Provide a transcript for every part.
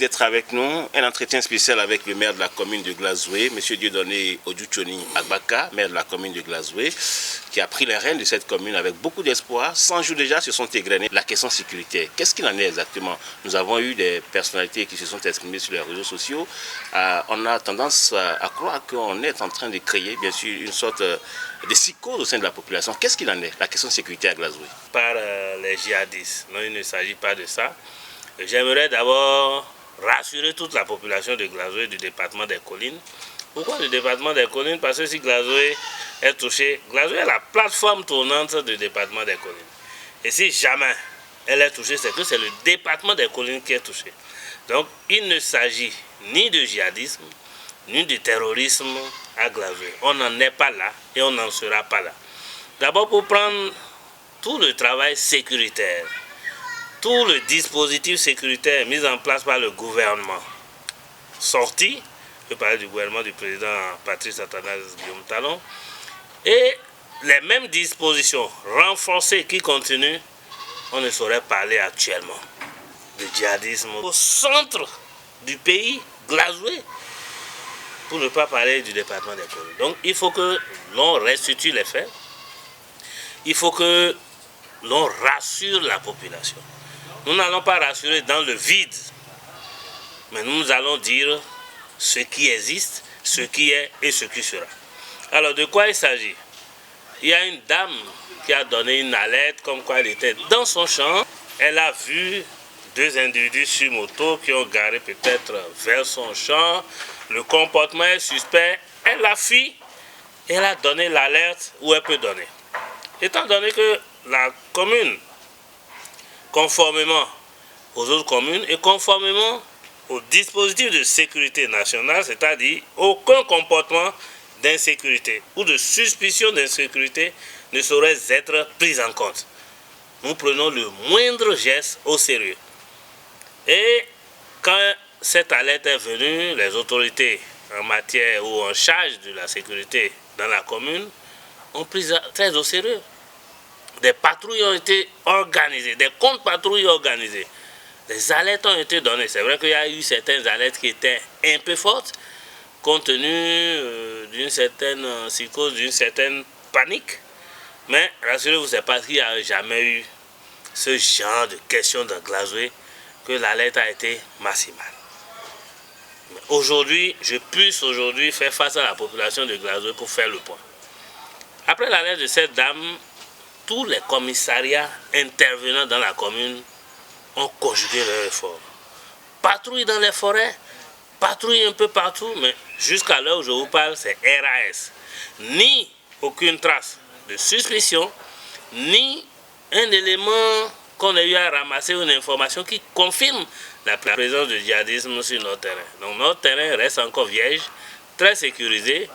d'être avec nous. Un entretien spécial avec le maire de la commune de Glazoué, M. Dieudonné Odouchoni Agbaka, maire de la commune de Glazoué, qui a pris les rênes de cette commune avec beaucoup d'espoir. 100 jours déjà se sont égrenés. La question sécuritaire, qu'est-ce qu'il en est exactement? Nous avons eu des personnalités qui se sont exprimées sur les réseaux sociaux. On a tendance à croire qu'on est en train de créer, bien sûr, une sorte de psychose au sein de la population. Qu'est-ce qu'il en est, la question sécuritaire à Glazoué? Par les djihadistes. Non, il ne s'agit pas de ça. J'aimerais d'abord rassurer toute la population de Glazoué, du département des Collines. Pourquoi le département des Collines? Parce que si Glazoué est touché, Glazoué est la plateforme tournante du département des Collines. Et si jamais elle est touchée, c'est que c'est le département des Collines qui est touché. Donc il ne s'agit ni de djihadisme, ni de terrorisme à Glazoué. On n'en est pas là et on n'en sera pas là. D'abord pour prendre tout le travail sécuritaire, tout le dispositif sécuritaire mis en place par le gouvernement sorti, je parle du gouvernement du président Patrice Athanase Guillaume Talon, et les mêmes dispositions renforcées qui continuent, on ne saurait parler actuellement de djihadisme au centre du pays, Glazoué, pour ne pas parler du département des Collines. Donc il faut que l'on restitue les faits, il faut que l'on rassure la population. Nous n'allons pas rassurer dans le vide, mais nous allons dire ce qui existe, ce qui est et ce qui sera. Alors de quoi il s'agit? Il y a une dame qui a donné une alerte comme quoi elle était dans son champ. Elle a vu deux individus sur moto qui ont garé peut-être vers son champ. Le comportement est suspect. Elle a fui et elle a donné l'alerte où elle peut donner. Étant donné que la commune, conformément aux autres communes et conformément au dispositif de sécurité nationale, c'est-à-dire aucun comportement d'insécurité ou de suspicion d'insécurité ne saurait être pris en compte. Nous prenons le moindre geste au sérieux. Et quand cette alerte est venue, les autorités en matière ou en charge de la sécurité dans la commune ont pris très au sérieux. Des patrouilles ont été organisées, des contre-patrouilles organisées. Des alertes ont été données. C'est vrai qu'il y a eu certaines alertes qui étaient un peu fortes, compte tenu d'une certaine psychose, d'une certaine panique. Mais rassurez-vous, c'est parce qu'il n'y a jamais eu ce genre de questions de Glazoué que l'alerte a été maximale. Aujourd'hui, je puisse faire face à la population de Glazoué pour faire le point. Après l'alerte de cette dame, tous les commissariats intervenant dans la commune ont conjugué leurs efforts. Patrouille dans les forêts, patrouille un peu partout, mais jusqu'à l'heure où je vous parle, c'est RAS. Ni aucune trace de suspicion, ni un élément qu'on ait eu à ramasser, une information qui confirme la présence du djihadisme sur notre terrain. Donc notre terrain reste encore vierge, très sécurisé.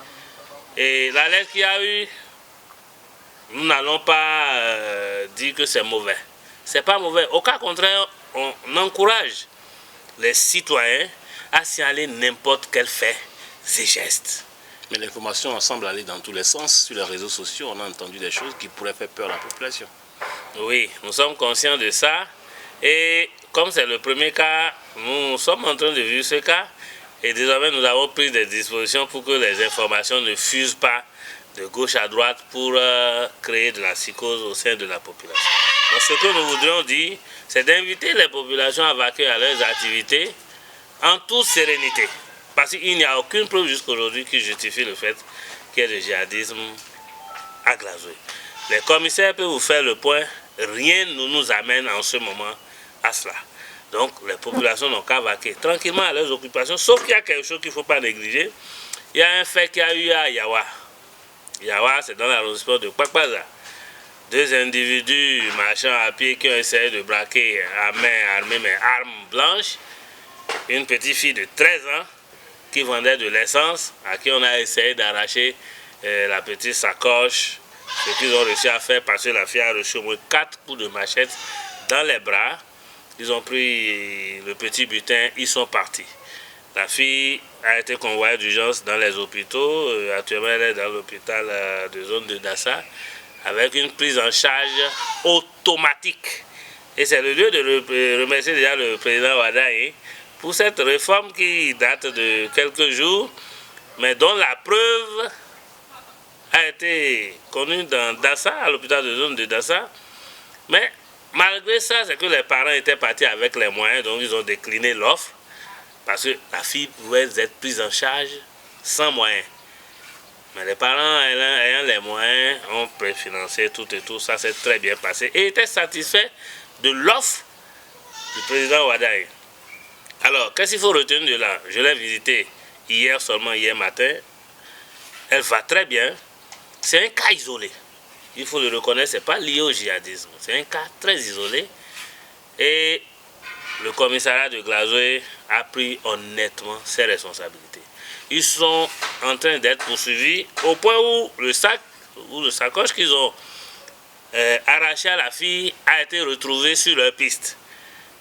Et l'alerte qu'il y a eu, nous n'allons pas dire que c'est mauvais. Ce n'est pas mauvais. Au cas contraire, on encourage les citoyens à signaler n'importe quel fait et geste. Mais l'information semble aller dans tous les sens. Sur les réseaux sociaux, on a entendu des choses qui pourraient faire peur à la population. Oui, nous sommes conscients de ça. Et comme c'est le premier cas, nous sommes en train de vivre ce cas. Et désormais, nous avons pris des dispositions pour que les informations ne fusent pas de gauche à droite pour créer de la psychose au sein de la population. Donc ce que nous voudrions dire, c'est d'inviter les populations à vaquer à leurs activités en toute sérénité. Parce qu'il n'y a aucune preuve jusqu'à aujourd'hui qui justifie le fait qu'il y ait du djihadisme à Glazoué. Les commissaires peuvent vous faire le point, rien ne nous amène en ce moment à cela. Donc les populations n'ont qu'à vaquer tranquillement à leurs occupations, sauf qu'il y a quelque chose qu'il ne faut pas négliger. Il y a un fait qu'il y a eu à Yawa. Yawa, c'est dans l'arrondissement de Kpakpaza. Deux individus marchant à pied qui ont essayé de braquer à main armée, mais arme blanche, une petite fille de 13 ans qui vendait de l'essence, à qui on a essayé d'arracher la petite sacoche. Ce qu'ils ont réussi à faire, parce que la fille a reçu au moins 4 coups de machette dans les bras. Ils ont pris le petit butin, ils sont partis. La fille a été convoyée d'urgence dans les hôpitaux. Actuellement, elle est dans l'hôpital de zone de Dassa avec une prise en charge automatique. Et c'est le lieu de remercier déjà le président Wadaye pour cette réforme qui date de quelques jours, mais dont la preuve a été connue dans Dassa, à l'hôpital de zone de Dassa. Mais malgré ça, c'est que les parents étaient partis avec les moyens, donc ils ont décliné l'offre, parce que la fille pouvait être prise en charge sans moyens. Mais les parents ayant les moyens ont préfinancé tout et tout, ça s'est très bien passé et étaient satisfaits de l'offre du président Wadaye. Alors, qu'est-ce qu'il faut retenir de là? Je l'ai visité seulement hier matin. Elle va très bien. C'est un cas isolé. Il faut le reconnaître, ce n'est pas lié au djihadisme. C'est un cas très isolé. Et le commissariat de Glazoué a pris honnêtement ses responsabilités. Ils sont en train d'être poursuivis au point où le sac ou le sacoche qu'ils ont arraché à la fille a été retrouvé sur leur piste.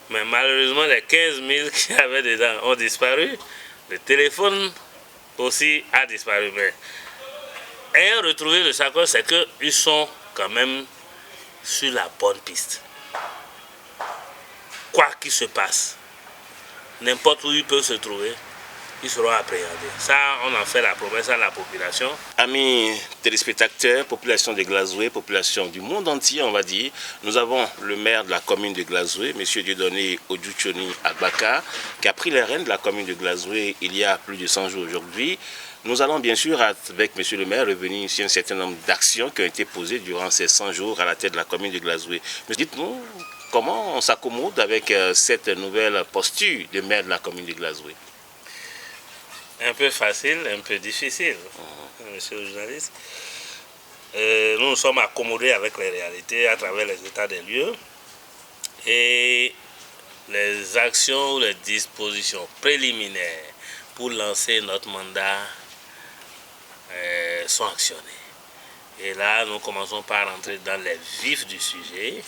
Mais malheureusement, les 15 000 qui avaient dedans ont disparu. Le téléphone aussi a disparu. Mais ayant retrouvé le sacoche, c'est qu'ils sont quand même sur la bonne piste. Quoi qu'il se passe, n'importe où ils peuvent se trouver, ils seront appréhendés. Ça, on en fait la promesse à la population. Amis téléspectateurs, population de Glazoué, population du monde entier, on va dire, nous avons le maire de la commune de Glazoué, M. Dieudonné Odjoutchoni Agbaka, qui a pris les rênes de la commune de Glazoué il y a plus de 100 jours aujourd'hui. Nous allons bien sûr, avec M. le maire, revenir sur un certain nombre d'actions qui ont été posées durant ces 100 jours à la tête de la commune de Glazoué. Mais dites-nous, comment on s'accommode avec cette nouvelle posture de maire de la commune de Glazoué? Un peu facile, un peu difficile, monsieur le journaliste. Nous nous sommes accommodés avec les réalités à travers les états des lieux et les actions ou les dispositions préliminaires pour lancer notre mandat sont actionnées. Et là, nous commençons par rentrer dans les vifs du sujet,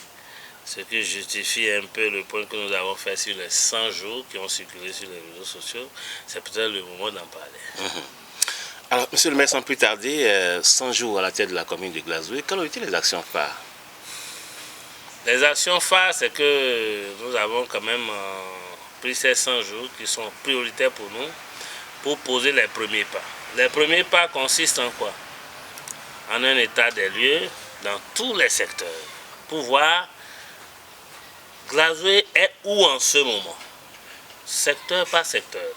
ce qui justifie un peu le point que nous avons fait sur les 100 jours qui ont circulé sur les réseaux sociaux. C'est peut-être le moment d'en parler. Alors, monsieur le maire, sans plus tarder, 100 jours à la tête de la commune de Glazoué, quelles ont été les actions phares? Les actions phares, c'est que nous avons quand même pris ces 100 jours qui sont prioritaires pour nous pour poser les premiers pas. Les premiers pas consistent en quoi? En un état des lieux dans tous les secteurs pour voir Glazoué est où en ce moment, secteur par secteur.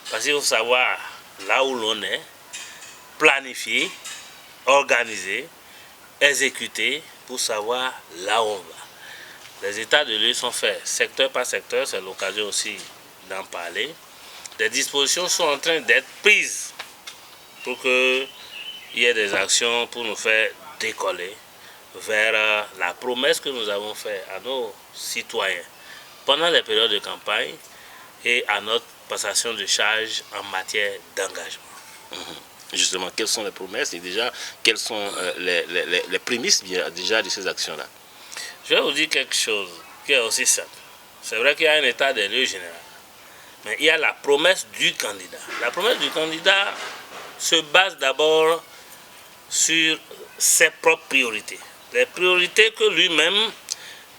Parce qu'il faut savoir là où l'on est, planifier, organiser, exécuter pour savoir là où on va. Les états de lieu sont faits secteur par secteur, c'est l'occasion aussi d'en parler. Des dispositions sont en train d'être prises pour qu'il y ait des actions pour nous faire décoller vers la promesse que nous avons faite à nos citoyens pendant les périodes de campagne et à notre passation de charge en matière d'engagement. Justement, quelles sont les promesses et déjà, quelles sont les prémices déjà de ces actions-là? Je vais vous dire quelque chose qui est aussi simple. C'est vrai qu'il y a un état des lieux général, mais il y a la promesse du candidat. La promesse du candidat se base d'abord sur ses propres priorités. Les priorités que lui-même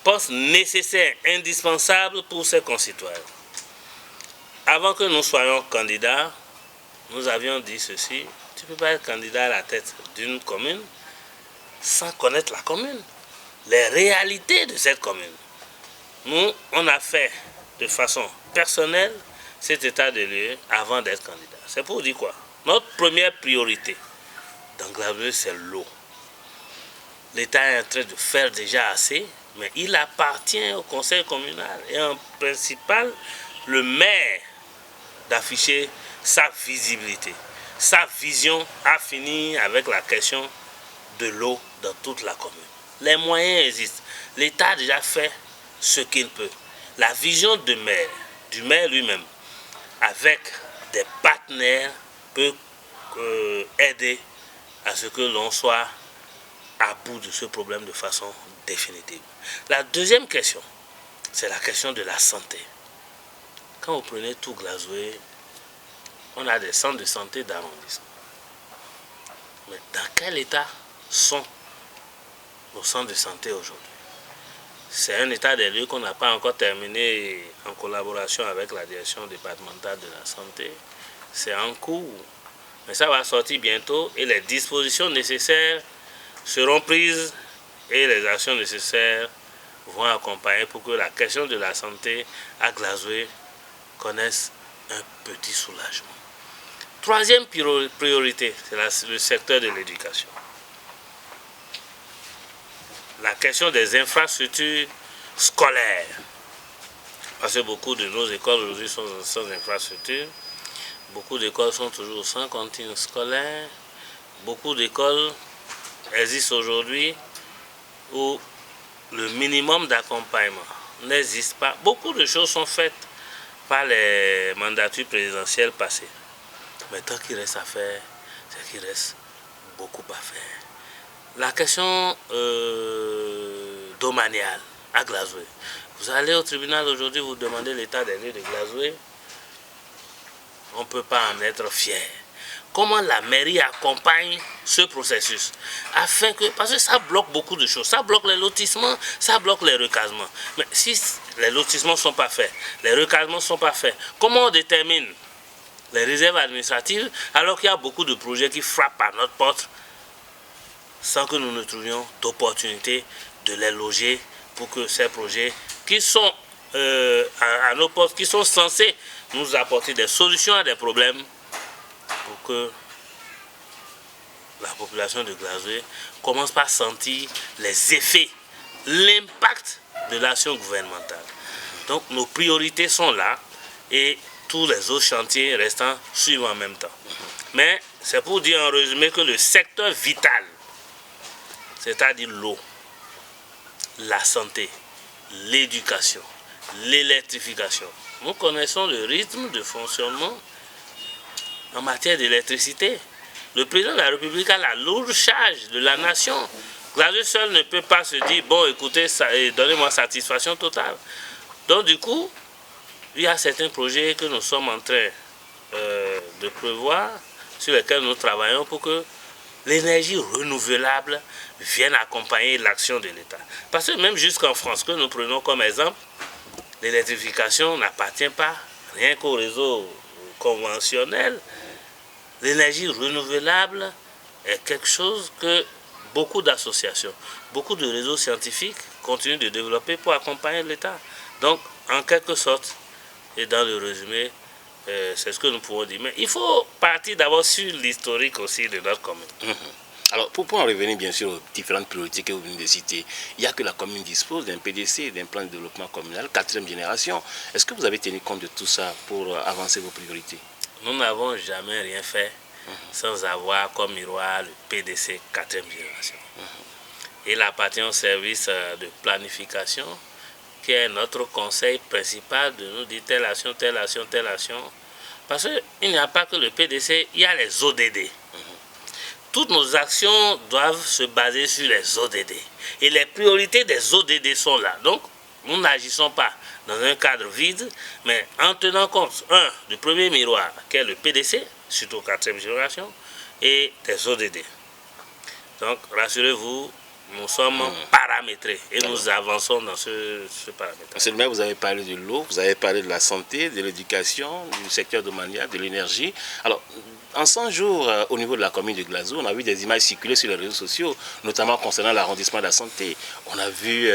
pense nécessaires, indispensables pour ses concitoyens. Avant que nous soyons candidats, nous avions dit ceci: tu ne peux pas être candidat à la tête d'une commune sans connaître la commune, les réalités de cette commune. Nous, on a fait de façon personnelle cet état de lieu avant d'être candidat. C'est pour dire quoi? Notre première priorité dans Glazoué, c'est l'eau. L'État est en train de faire déjà assez, mais il appartient au conseil communal et en principal le maire d'afficher sa visibilité, sa vision à finir avec la question de l'eau dans toute la commune. Les moyens existent. L'État a déjà fait ce qu'il peut. La vision du maire lui-même, avec des partenaires, peut aider à ce que l'on soit à bout de ce problème de façon définitive. La deuxième question, c'est la question de la santé. Quand vous prenez tout Glazoué, on a des centres de santé d'arrondissement. Mais dans quel état sont nos centres de santé aujourd'hui? C'est un état des lieux qu'on n'a pas encore terminé en collaboration avec la direction départementale de la santé. C'est en cours, mais ça va sortir bientôt et les dispositions nécessaires seront prises et les actions nécessaires vont accompagner pour que la question de la santé à Glazoué connaisse un petit soulagement. Troisième priorité, c'est le secteur de l'éducation. La question des infrastructures scolaires. Parce que beaucoup de nos écoles aujourd'hui sont sans infrastructures. Beaucoup d'écoles sont toujours sans cantine scolaire. Beaucoup d'écoles existent aujourd'hui où le minimum d'accompagnement n'existe pas. Beaucoup de choses sont faites par les mandatures présidentielles passées. Mais tant qu'il reste à faire, c'est qu'il reste beaucoup à faire. La question domaniale à Glazoué. Vous allez au tribunal aujourd'hui, vous demandez l'état des lieux de Glazoué. On ne peut pas en être fier. Comment la mairie accompagne ce processus afin que, parce que ça bloque beaucoup de choses. Ça bloque les lotissements, ça bloque les recasements. Mais si les lotissements ne sont pas faits, les recasements ne sont pas faits, comment on détermine les réserves administratives alors qu'il y a beaucoup de projets qui frappent à notre porte sans que nous ne trouvions d'opportunité de les loger pour que ces projets qui sont à nos portes, qui sont censés nous apporter des solutions à des problèmes pour que la population de Glazoué commence par sentir les effets, l'impact de l'action gouvernementale. Donc nos priorités sont là et tous les autres chantiers restants suivent en même temps. Mais c'est pour dire en résumé que le secteur vital, c'est-à-dire l'eau, la santé, l'éducation, l'électrification. Nous connaissons le rythme de fonctionnement en matière d'électricité. Le président de la République a la lourde charge de la nation. Glazoué seul ne peut pas se dire, bon écoutez, donnez-moi satisfaction totale. Donc du coup, il y a certains projets que nous sommes en train de prévoir, sur lesquels nous travaillons pour que l'énergie renouvelable vienne accompagner l'action de l'État. Parce que même jusqu'en France, que nous prenons comme exemple, l'électrification n'appartient pas rien qu'au réseau conventionnel. L'énergie renouvelable est quelque chose que beaucoup d'associations, beaucoup de réseaux scientifiques continuent de développer pour accompagner l'État. Donc, en quelque sorte, et dans le résumé, c'est ce que nous pouvons dire. Mais il faut partir d'abord sur l'historique aussi de notre commune. Alors, pour en revenir bien sûr aux différentes priorités que vous venez de citer, il y a que la commune dispose d'un PDC, d'un plan de développement communal, 4e génération. Est-ce que vous avez tenu compte de tout ça pour avancer vos priorités? Nous n'avons jamais rien fait sans avoir comme miroir le PDC 4e génération. Il appartient au service de planification, qui est notre conseil principal, de nous dire telle action, telle action, telle action. Parce qu'il n'y a pas que le PDC, il y a les ODD. Toutes nos actions doivent se baser sur les ODD. Et les priorités des ODD sont là. Donc, nous n'agissons pas dans un cadre vide, mais en tenant compte, du premier miroir, qui est le PDC, surtout 4e génération, et des ODD. Donc, rassurez-vous, nous sommes paramétrés et nous avançons dans ce paramètre. Monsieur le maire, vous avez parlé de l'eau, vous avez parlé de la santé, de l'éducation, du secteur domanial, de l'énergie. Alors, en 100 jours, au niveau de la commune de Glazoué, on a vu des images circuler sur les réseaux sociaux, notamment concernant l'arrondissement de la santé. On a vu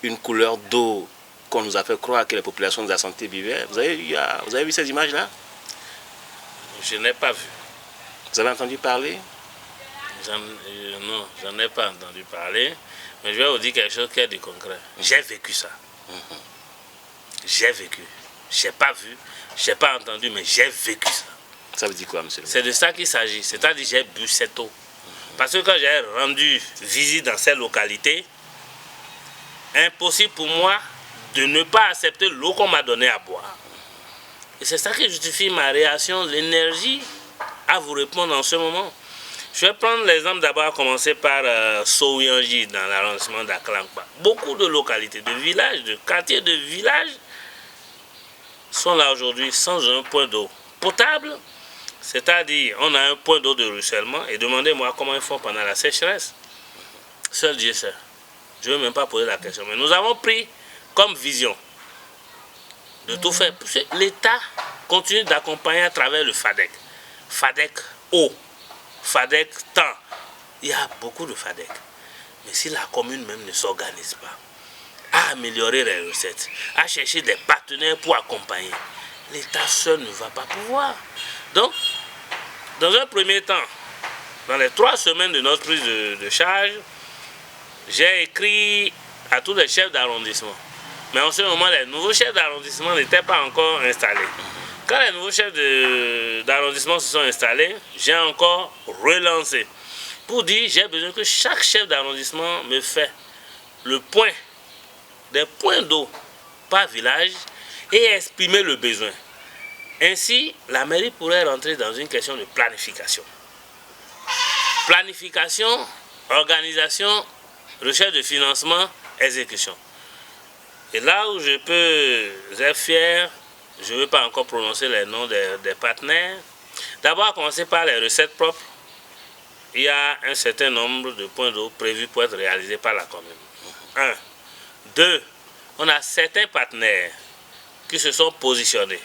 une couleur d'eau qu'on nous a fait croire que les populations de la santé vivaient. Vous avez vu ces images-là? Je n'ai pas vu. Vous avez entendu parler? Non, j'en ai pas entendu parler, mais je vais vous dire quelque chose qui est du concret. J'ai vécu ça. J'ai vécu. Je n'ai pas vu, je n'ai pas entendu, mais j'ai vécu ça. Ça veut dire quoi, monsieur le maire? C'est de ça qu'il s'agit. C'est-à-dire que j'ai bu cette eau. Parce que quand j'ai rendu visite dans ces localités, impossible pour moi de ne pas accepter l'eau qu'on m'a donnée à boire. Et c'est ça qui justifie ma réaction, l'énergie à vous répondre en ce moment. Je vais prendre l'exemple d'abord, à commencer par Sowianji, dans l'arrondissement d'Aklankpa. Beaucoup de localités, de villages, de quartiers de villages sont là aujourd'hui sans un point d'eau potable. C'est-à-dire, on a un point d'eau de ruissellement et demandez-moi comment ils font pendant la sécheresse. Seul Dieu sait. Je ne veux même pas poser la question. Mais nous avons pris comme vision de tout faire. L'État continue d'accompagner à travers le FADEC. FADEC eau, FADEC temps. Il y a beaucoup de FADEC. Mais si la commune même ne s'organise pas, à améliorer les recettes, à chercher des partenaires pour accompagner, l'État seul ne va pas pouvoir. Donc, dans un premier temps, dans les 3 semaines de notre prise de charge, j'ai écrit à tous les chefs d'arrondissement. Mais en ce moment, les nouveaux chefs d'arrondissement n'étaient pas encore installés. Quand les nouveaux chefs d'arrondissement se sont installés, j'ai encore relancé pour dire j'ai besoin que chaque chef d'arrondissement me fait le point, des points d'eau par village et exprimer le besoin. Ainsi, la mairie pourrait rentrer dans une question de planification. Planification, organisation, recherche de financement, exécution. Et là où je peux être fier, je ne veux pas encore prononcer les noms des partenaires. D'abord, commencer par les recettes propres. Il y a un certain nombre de points d'eau prévus pour être réalisés par la commune. 1. 2. On a certains partenaires qui se sont positionnés,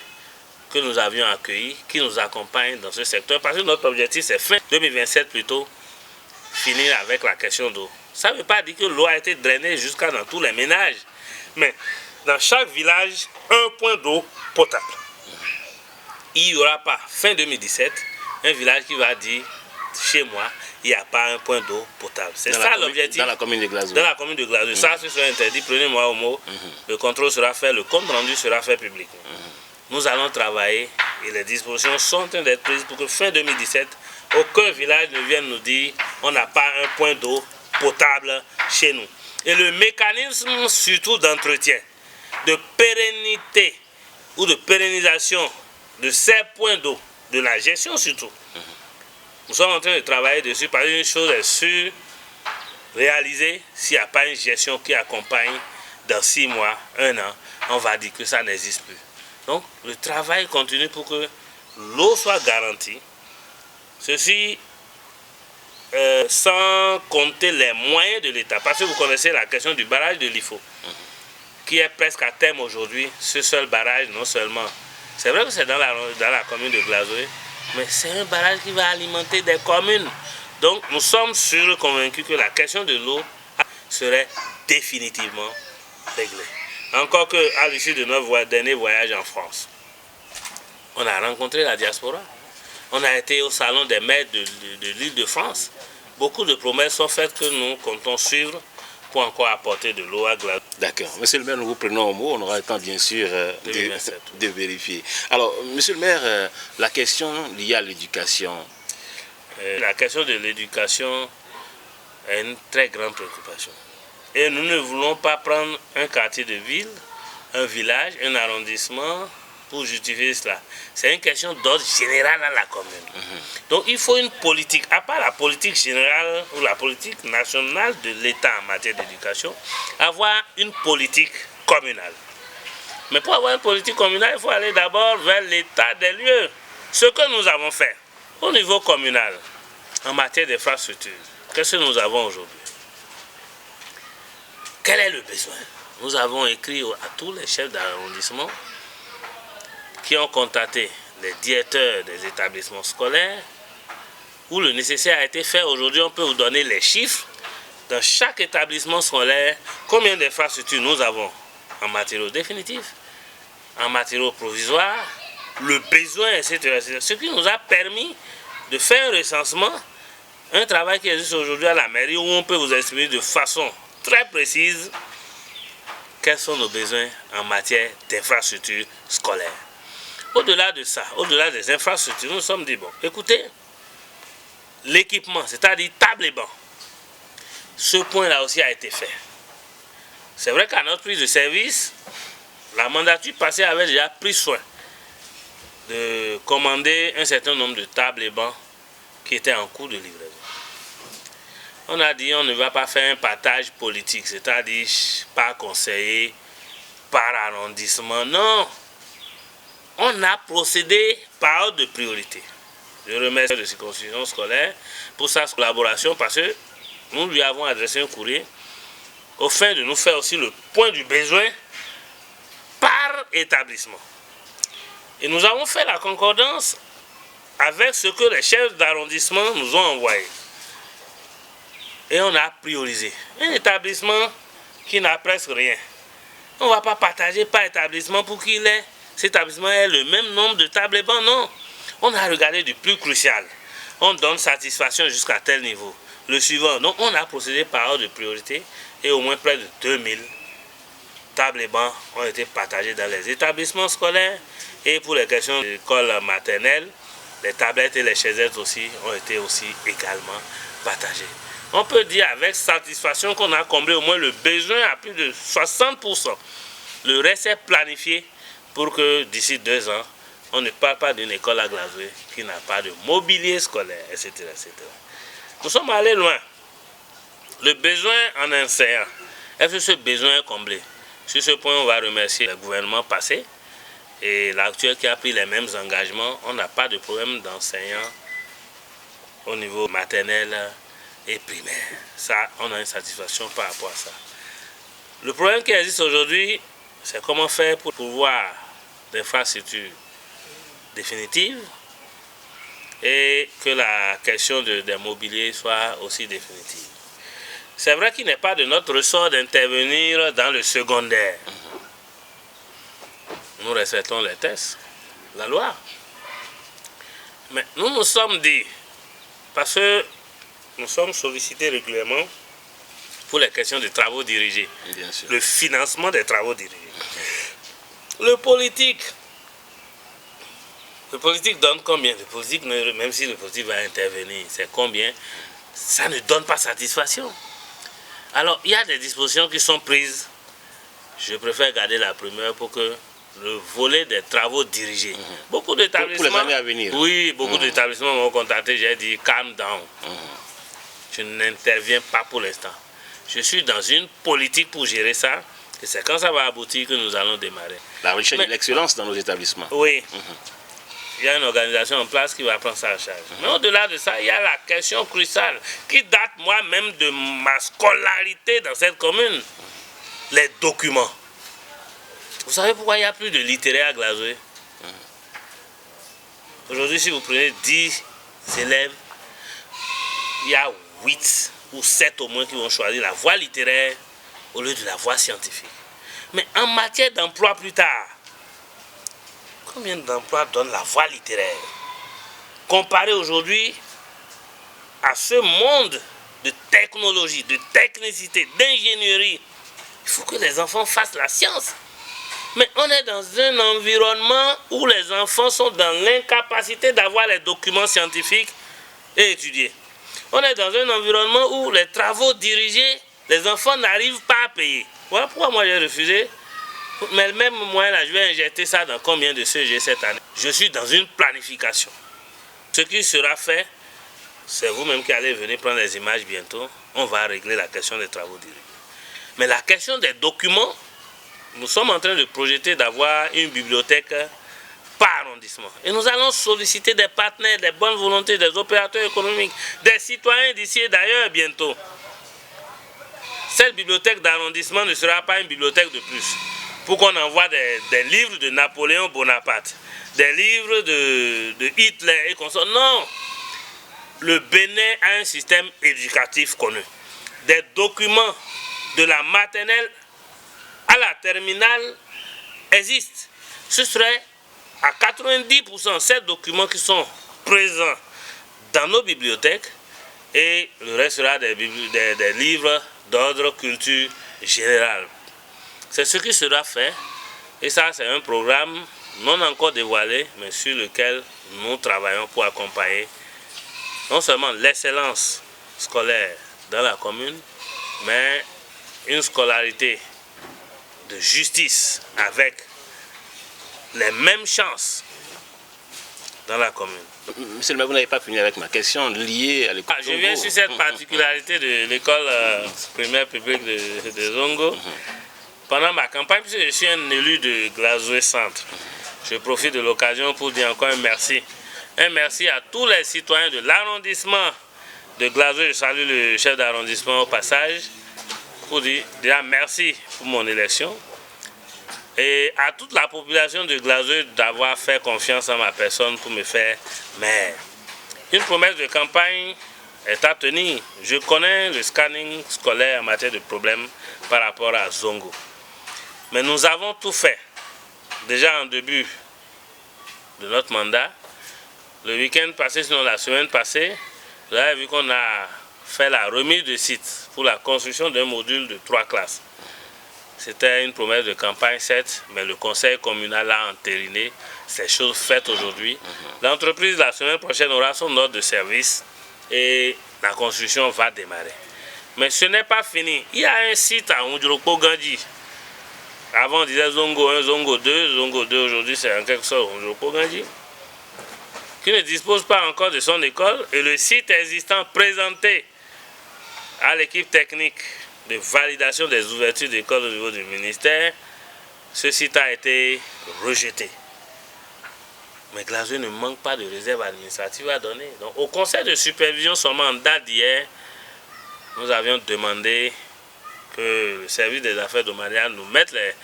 que nous avions accueillis, qui nous accompagnent dans ce secteur. Parce que notre objectif, c'est fin 2027 plutôt, finir avec la question d'eau. Ça ne veut pas dire que l'eau a été drainée jusqu'à dans tous les ménages. Mais dans chaque village, un point d'eau potable. Il n'y aura pas, fin 2017, un village qui va dire, chez moi, il n'y a pas un point d'eau potable. C'est ça l'objectif. Dans la commune de Glazoué. Dans la commune de Glazoué. Ça, ce sera interdit, prenez-moi au mot. Le contrôle sera fait, le compte rendu sera fait public. Nous allons travailler et les dispositions sont en train d'être prises pour que fin 2017, aucun village ne vienne nous dire on n'a pas un point d'eau potable chez nous. Et le mécanisme surtout d'entretien, de pérennité ou de pérennisation de ces points d'eau, de la gestion surtout. Nous sommes en train de travailler dessus parce qu'une chose est sûre, réalisée, s'il n'y a pas une gestion qui accompagne dans 6 mois, 1 an, on va dire que ça n'existe plus. Donc le travail continue pour que l'eau soit garantie. Ceci sans compter les moyens de l'État. Parce que vous connaissez la question du barrage de l'IFO, qui est presque à terme aujourd'hui. Ce seul barrage, non seulement, c'est vrai que c'est dans la commune de Glazoué, mais c'est un barrage qui va alimenter des communes. Donc nous sommes sûrs, convaincus que la question de l'eau serait définitivement réglée. Encore qu'à l'issue de notre dernier voyage en France, on a rencontré la diaspora. On a été au salon des maires de l'île de France. Beaucoup de promesses sont faites que nous comptons suivre pour encore apporter de l'eau à Glazoué. D'accord. Monsieur le maire, nous vous prenons au mot. On aura le temps, bien sûr, de vérifier. Alors, monsieur le maire, la question liée à l'éducation. La question de l'éducation est une très grande préoccupation. Et nous ne voulons pas prendre un quartier de ville, un village, un arrondissement pour justifier cela. C'est une question d'ordre général dans la commune. Donc il faut une politique, à part la politique générale ou la politique nationale de l'État en matière d'éducation, avoir une politique communale. Mais pour avoir une politique communale, il faut aller d'abord vers l'état des lieux. Ce que nous avons fait au niveau communal en matière d'infrastructure, qu'est-ce que nous avons aujourd'hui? Quel est le besoin? Nous avons écrit à tous les chefs d'arrondissement qui ont contacté les directeurs des établissements scolaires où le nécessaire a été fait. Aujourd'hui, on peut vous donner les chiffres. Dans chaque établissement scolaire, combien d'infrastructures nous avons en matériaux définitifs, en matériaux provisoires, le besoin, etc. Ce qui nous a permis de faire un recensement, un travail qui existe aujourd'hui à la mairie où on peut vous exprimer de façon très précise quels sont nos besoins en matière d'infrastructures scolaires. Au-delà de ça, au-delà des infrastructures, nous nous sommes dit, bon, écoutez, l'équipement, c'est-à-dire table et banc, ce point-là aussi a été fait. C'est vrai qu'à notre prise de service, la mandature passée avait déjà pris soin de commander un certain nombre de tables et bancs qui étaient en cours de livraison. On a dit on ne va pas faire un partage politique, c'est-à-dire par conseiller, par arrondissement, non. On a procédé par ordre de priorité. Je remercie la circonscription scolaire pour sa collaboration parce que nous lui avons adressé un courrier au fin de nous faire aussi le point du besoin par établissement. Et nous avons fait la concordance avec ce que les chefs d'arrondissement nous ont envoyé. Et on a priorisé. Un établissement qui n'a presque rien. On ne va pas partager par établissement pour qu'il ait, cet établissement ait le même nombre de tables et bancs, non. On a regardé du plus crucial. On donne satisfaction jusqu'à tel niveau. Le suivant, donc on a procédé par ordre de priorité et au moins près de 2000 tables et bancs ont été partagés dans les établissements scolaires. Et pour les questions de l'école maternelle, les tablettes et les chaisettes aussi ont été aussi également partagées. On peut dire avec satisfaction qu'on a comblé au moins le besoin à plus de 60%. Le reste est planifié pour que d'ici 2 ans, on ne parle pas d'une école à Glazoué qui n'a pas de mobilier scolaire, etc., etc. Nous sommes allés loin. Le besoin en enseignants, est-ce que ce besoin est comblé? Sur ce point, on va remercier le gouvernement passé et l'actuel qui a pris les mêmes engagements. On n'a pas de problème d'enseignants au niveau maternel et primaire. Ça, on a une satisfaction par rapport à ça. Le problème qui existe aujourd'hui, c'est comment faire pour pouvoir d'infrastructures définitives et que la question des mobiliers soit aussi définitive. C'est vrai qu'il n'est pas de notre ressort d'intervenir dans le secondaire. Nous respectons les textes, la loi. Mais nous nous sommes dit, parce que nous sommes sollicités régulièrement pour les questions de travaux dirigés, le financement des travaux dirigés. Le politique donne combien? Le politique, même si le politique va intervenir, c'est combien? Ça ne donne pas satisfaction. Alors, il y a des dispositions qui sont prises. Je préfère garder la primeur pour que le volet des travaux dirigés. Beaucoup d'établissements... Pour les années à venir. Oui, beaucoup d'établissements m'ont contacté, j'ai dit calm down. Je n'interviens pas pour l'instant. Je suis dans une politique pour gérer ça. Et c'est quand ça va aboutir que nous allons démarrer. La recherche de l'excellence dans nos établissements. Oui. Il y a une organisation en place qui va prendre ça en charge. Mais au-delà de ça, il y a la question cruciale qui date moi-même de ma scolarité dans cette commune. Les documents. Vous savez pourquoi il n'y a plus de littéraires à Glazoué? Aujourd'hui, si vous prenez 10 élèves, il y a 8 ou 7 au moins qui vont choisir la voie littéraire au lieu de la voie scientifique. Mais en matière d'emploi plus tard, combien d'emplois donne la voie littéraire? Comparé aujourd'hui à ce monde de technologie, de technicité, d'ingénierie, il faut que les enfants fassent la science. Mais on est dans un environnement où les enfants sont dans l'incapacité d'avoir les documents scientifiques et étudiés. On est dans un environnement où les travaux dirigés, les enfants n'arrivent pas à payer. Voilà pourquoi moi j'ai refusé. Mais même moi, là, je vais injecter ça dans combien de CG cette année? Je suis dans une planification. Ce qui sera fait, c'est vous-même qui allez venir prendre les images bientôt. On va régler la question des travaux dirigés. Mais la question des documents, nous sommes en train de projeter d'avoir une bibliothèque par arrondissement. Et nous allons solliciter des partenaires, des bonnes volontés, des opérateurs économiques, des citoyens d'ici et d'ailleurs bientôt. Cette bibliothèque d'arrondissement ne sera pas une bibliothèque de plus. Pour qu'on envoie des livres de Napoléon Bonaparte, des livres de Hitler et consorts. Non! Le Bénin a un système éducatif connu. Des documents de la maternelle à la terminale existent. Ce serait à 90% ces documents qui sont présents dans nos bibliothèques et le reste sera des livres d'ordre culture générale. C'est ce qui sera fait et ça c'est un programme non encore dévoilé mais sur lequel nous travaillons pour accompagner non seulement l'excellence scolaire dans la commune mais une scolarité de justice avec les mêmes chances dans la commune. Monsieur le maire, vous n'avez pas fini avec ma question liée à l'école. Je viens sur cette particularité de l'école primaire publique de Zongo. Pendant ma campagne, puisque je suis un élu de Glazoué Centre, je profite de l'occasion pour dire encore un merci. Un merci à tous les citoyens de l'arrondissement de Glazoué. Je salue le chef d'arrondissement au passage. pour dire déjà merci pour mon élection et à toute la population de Glazoué d'avoir fait confiance en ma personne pour me faire maire. Une promesse de campagne est à tenir. Je connais le scanning scolaire en matière de problèmes par rapport à Zongo. Mais nous avons tout fait. Déjà en début de notre mandat, le week-end passé, sinon la semaine passée, vous avez vu qu'on a fait la remise de site pour la construction d'un module de 3 classes. C'était une promesse de campagne, certes, mais le conseil communal a entériné ces choses faites aujourd'hui. L'entreprise, la semaine prochaine, aura son ordre de service et la construction va démarrer. Mais ce n'est pas fini. Il y a un site à Ondjolokpo Gandji. Avant, on disait Zongo 1, Zongo 2. Zongo 2, aujourd'hui, c'est en quelque sorte Ondjolokpo Gandji, qui ne dispose pas encore de son école. Et le site existant présenté à l'équipe technique de validation des ouvertures d'école au niveau du ministère, ce site a été rejeté. Mais Glazoué ne manque pas de réserve administrative à donner. Donc, au conseil de supervision, seulement en date d'hier, nous avions demandé que le service des affaires domaniales nous mette les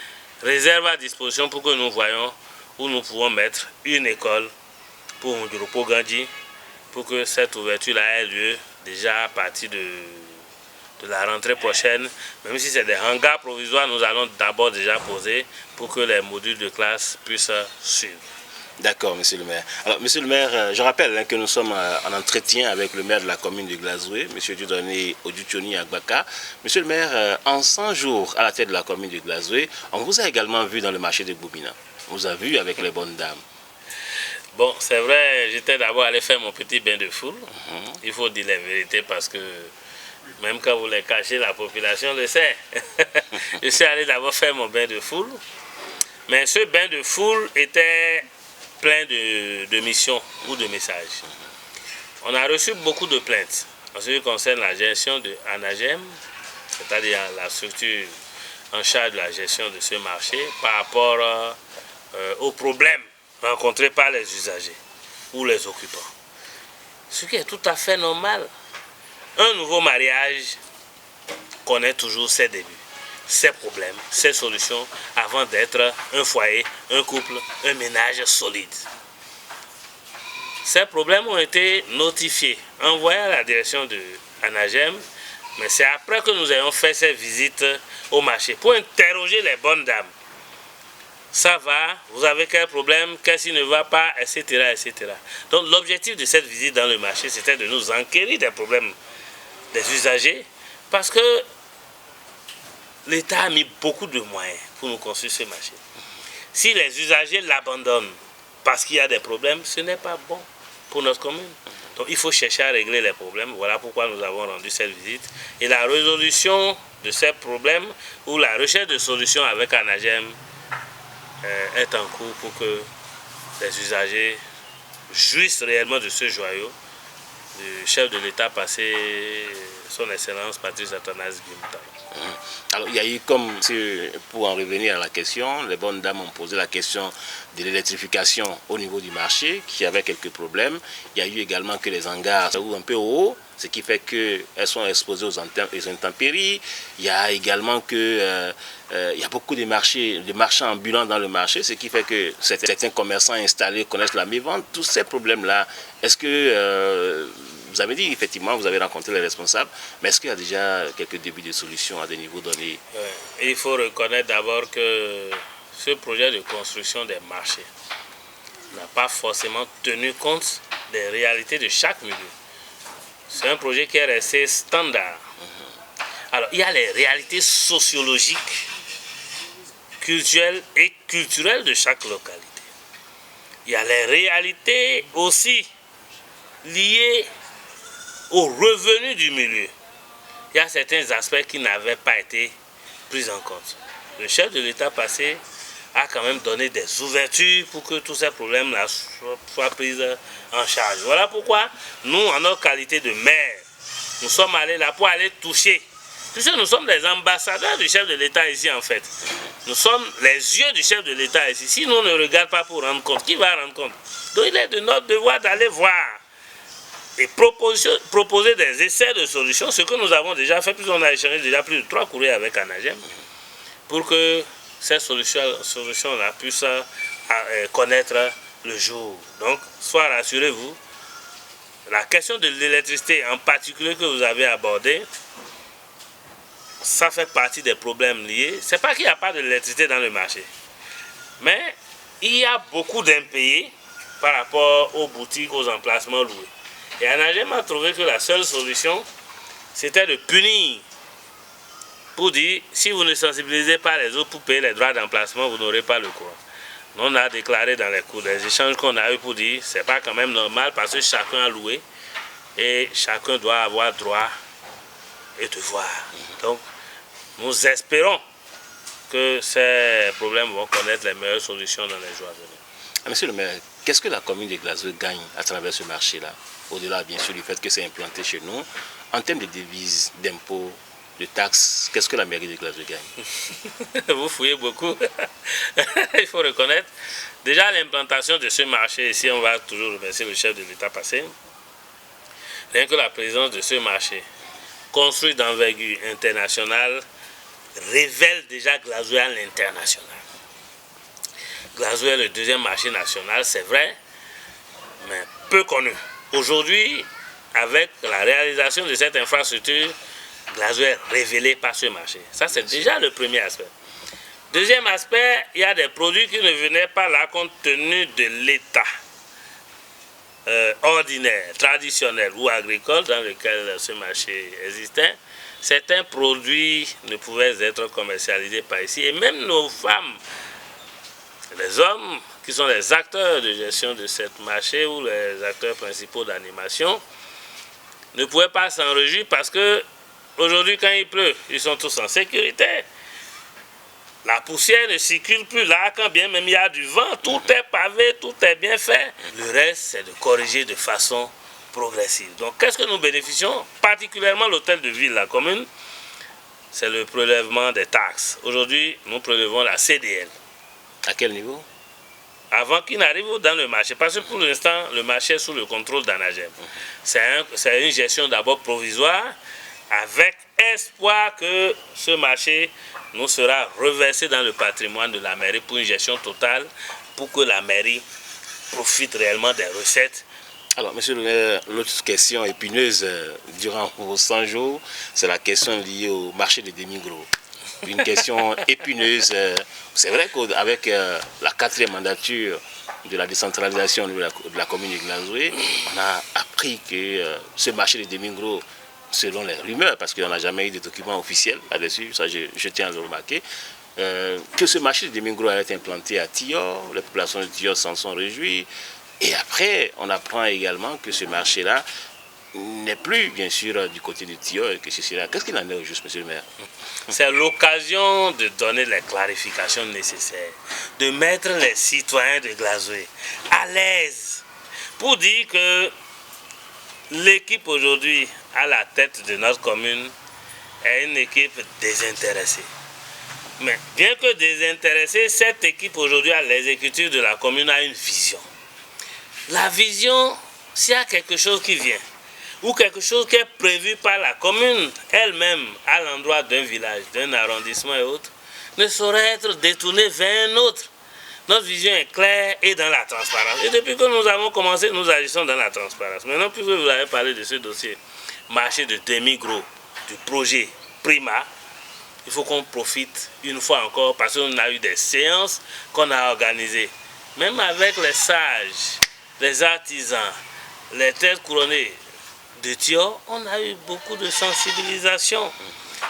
réserves à disposition pour que nous voyions où nous pouvons mettre une école pour Ondjolokpo Gandji, pour que cette ouverture-là ait lieu déjà à partir de la rentrée prochaine. Même si c'est des hangars provisoires, nous allons d'abord déjà poser pour que les modules de classe puissent suivre. D'accord, monsieur le maire. Alors, monsieur le maire, je rappelle que nous sommes en entretien avec le maire de la commune de Glazoué, monsieur Dieudonné Oduchoni Agbaka. Monsieur le maire, en 100 jours à la tête de la commune de Glazoué, on vous a également vu dans le marché de Boubina. On vous a vu avec les bonnes dames. Bon, c'est vrai, j'étais d'abord allé faire mon petit bain de foule. Il faut dire la vérité parce que même quand vous les cachez, la population le sait. Je suis allé d'abord faire mon bain de foule. Mais ce bain de foule était plein de missions ou de messages. On a reçu beaucoup de plaintes en ce qui concerne la gestion de Anagem, c'est-à-dire la structure en charge de la gestion de ce marché, par rapport aux problèmes rencontrés par les usagers ou les occupants. Ce qui est tout à fait normal. Un nouveau mariage connaît toujours ses débuts, ses problèmes, ses solutions avant d'être un foyer, un couple, un ménage solide. Ces problèmes ont été notifiés, envoyés à la direction de Anagem, mais c'est après que nous ayons fait ces visites au marché pour interroger les bonnes dames. Ça va, vous avez quel problème, qu'est-ce qui ne va pas, etc., etc. Donc l'objectif de cette visite dans le marché, c'était de nous enquérir des problèmes des usagers, parce que l'État a mis beaucoup de moyens pour nous construire ce marché. Si les usagers l'abandonnent parce qu'il y a des problèmes, ce n'est pas bon pour notre commune. Donc il faut chercher à régler les problèmes. Voilà pourquoi nous avons rendu cette visite. Et la résolution de ces problèmes ou la recherche de solutions avec Anagem est en cours pour que les usagers jouissent réellement de ce joyau du chef de l'État passé, son Excellence Patrice Athanase Guimta. Alors, il y a eu comme, pour en revenir à la question, les bonnes dames ont posé la question de l'électrification au niveau du marché, qui avait quelques problèmes. Il y a eu également que les hangars sont un peu haut, ce qui fait qu'elles sont exposées aux intempéries. Il y a également que il y a beaucoup de marchands ambulants dans le marché, ce qui fait que certains commerçants installés connaissent la mévente. Tous ces problèmes-là, est-ce que vous avez dit effectivement, vous avez rencontré les responsables, mais est-ce qu'il y a déjà quelques débuts de solutions à des niveaux donnés? Il faut reconnaître d'abord que ce projet de construction des marchés n'a pas forcément tenu compte des réalités de chaque milieu. C'est un projet qui est resté standard. Alors, il y a les réalités sociologiques, culturelles et culturelles de chaque localité. Il y a les réalités aussi liées aux revenus du milieu. Il y a certains aspects qui n'avaient pas été pris en compte. Le chef de l'État passé a quand même donné des ouvertures pour que tous ces problèmes-là soient pris en charge. Voilà pourquoi nous, en notre qualité de maire, nous sommes allés là pour aller toucher. Puisque nous sommes les ambassadeurs du chef de l'État ici en fait. Nous sommes les yeux du chef de l'État ici. Si nous ne regardons pas pour rendre compte, qui va rendre compte? Donc il est de notre devoir d'aller voir et proposer des essais de solutions, ce que nous avons déjà fait, puisqu'on a échangé déjà plus de 3 courriers avec Anagem, pour que ces solutions-là puissent connaître le jour. Donc, soit rassurez-vous, la question de l'électricité en particulier que vous avez abordée, ça fait partie des problèmes liés. Ce n'est pas qu'il n'y a pas d'électricité dans le marché, mais il y a beaucoup d'impayés par rapport aux boutiques, aux emplacements loués. Et Anagem a trouvé que la seule solution, c'était de punir. Pour dire, si vous ne sensibilisez pas les autres pour payer les droits d'emplacement, vous n'aurez pas le courant. On a déclaré dans les cours des échanges qu'on a eu pour dire, c'est pas quand même normal parce que chacun a loué et chacun doit avoir droit et devoir. Donc, nous espérons que ces problèmes vont connaître les meilleures solutions dans les jours à venir. Monsieur le maire, qu'est-ce que la commune de Glazoué gagne à travers ce marché-là? Au-delà, bien sûr, du fait que c'est implanté chez nous, en termes de devises, d'impôts, de taxes, qu'est-ce que la mairie de Glazoué gagne? Vous fouillez beaucoup. Il faut reconnaître. Déjà, l'implantation de ce marché, ici, on va toujours remercier le chef de l'État passé. Rien que la présence de ce marché, construit d'envergure internationale, révèle déjà Glazoué à l'international. Glazoué est le deuxième marché national, c'est vrai, mais peu connu. Aujourd'hui, avec la réalisation de cette infrastructure, Glazoué est révélé par ce marché. Ça, c'est déjà le premier aspect. Deuxième aspect, il y a des produits qui ne venaient pas là compte tenu de l'état ordinaire, traditionnel ou agricole dans lequel ce marché existait. Certains produits ne pouvaient être commercialisés par ici. Et même nos femmes, les hommes qui sont les acteurs de gestion de ce marché ou les acteurs principaux d'animation, ne pouvaient pas s'en réjouir parce que aujourd'hui, quand il pleut, ils sont tous en sécurité. La poussière ne circule plus là, quand bien même il y a du vent, tout est pavé, tout est bien fait. Le reste, c'est de corriger de façon progressive. Donc, qu'est-ce que nous bénéficions? Particulièrement l'hôtel de ville, la commune, c'est le prélèvement des taxes. Aujourd'hui, nous prélevons la CDL. À quel niveau? Avant qu'il n'arrive dans le marché, parce que pour l'instant, le marché est sous le contrôle d'Anagem. C'est une gestion d'abord provisoire, avec espoir que ce marché nous sera reversé dans le patrimoine de la mairie pour une gestion totale, pour que la mairie profite réellement des recettes. Alors, monsieur le maire, l'autre question épineuse durant vos 100 jours, c'est la question liée au marché des demi-gros. Une question épineuse. C'est vrai qu'avec la 4e mandature de la décentralisation de la commune de Glazoué, on a appris que ce marché des demi-gros, selon les rumeurs, parce qu'on n'a jamais eu de documents officiels là-dessus, ça je tiens à le remarquer, que ce marché des demi-gros a été implanté à Tior, les populations de Tior s'en sont réjouies, et après on apprend également que ce marché-là n'est plus bien sûr du côté de Tior et que ceci là. Qu'est-ce qu'il en est au juste, monsieur le maire? C'est l'occasion de donner les clarifications nécessaires, de mettre les citoyens de Glazoué à l'aise pour dire que l'équipe aujourd'hui à la tête de notre commune est une équipe désintéressée. Mais bien que désintéressée, cette équipe aujourd'hui à l'exécutif de la commune a une vision. La vision, s'il y a quelque chose qui vient, ou quelque chose qui est prévu par la commune elle-même à l'endroit d'un village, d'un arrondissement et autres, ne saurait être détourné vers un autre. Notre vision est claire et dans la transparence. Et depuis que nous avons commencé, nous agissons dans la transparence. Maintenant, puisque vous avez parlé de ce dossier, marché de demi-gros, du projet Prima, il faut qu'on profite une fois encore, parce qu'on a eu des séances qu'on a organisées, même avec les sages, les artisans, les têtes couronnées de Tior, on a eu beaucoup de sensibilisation.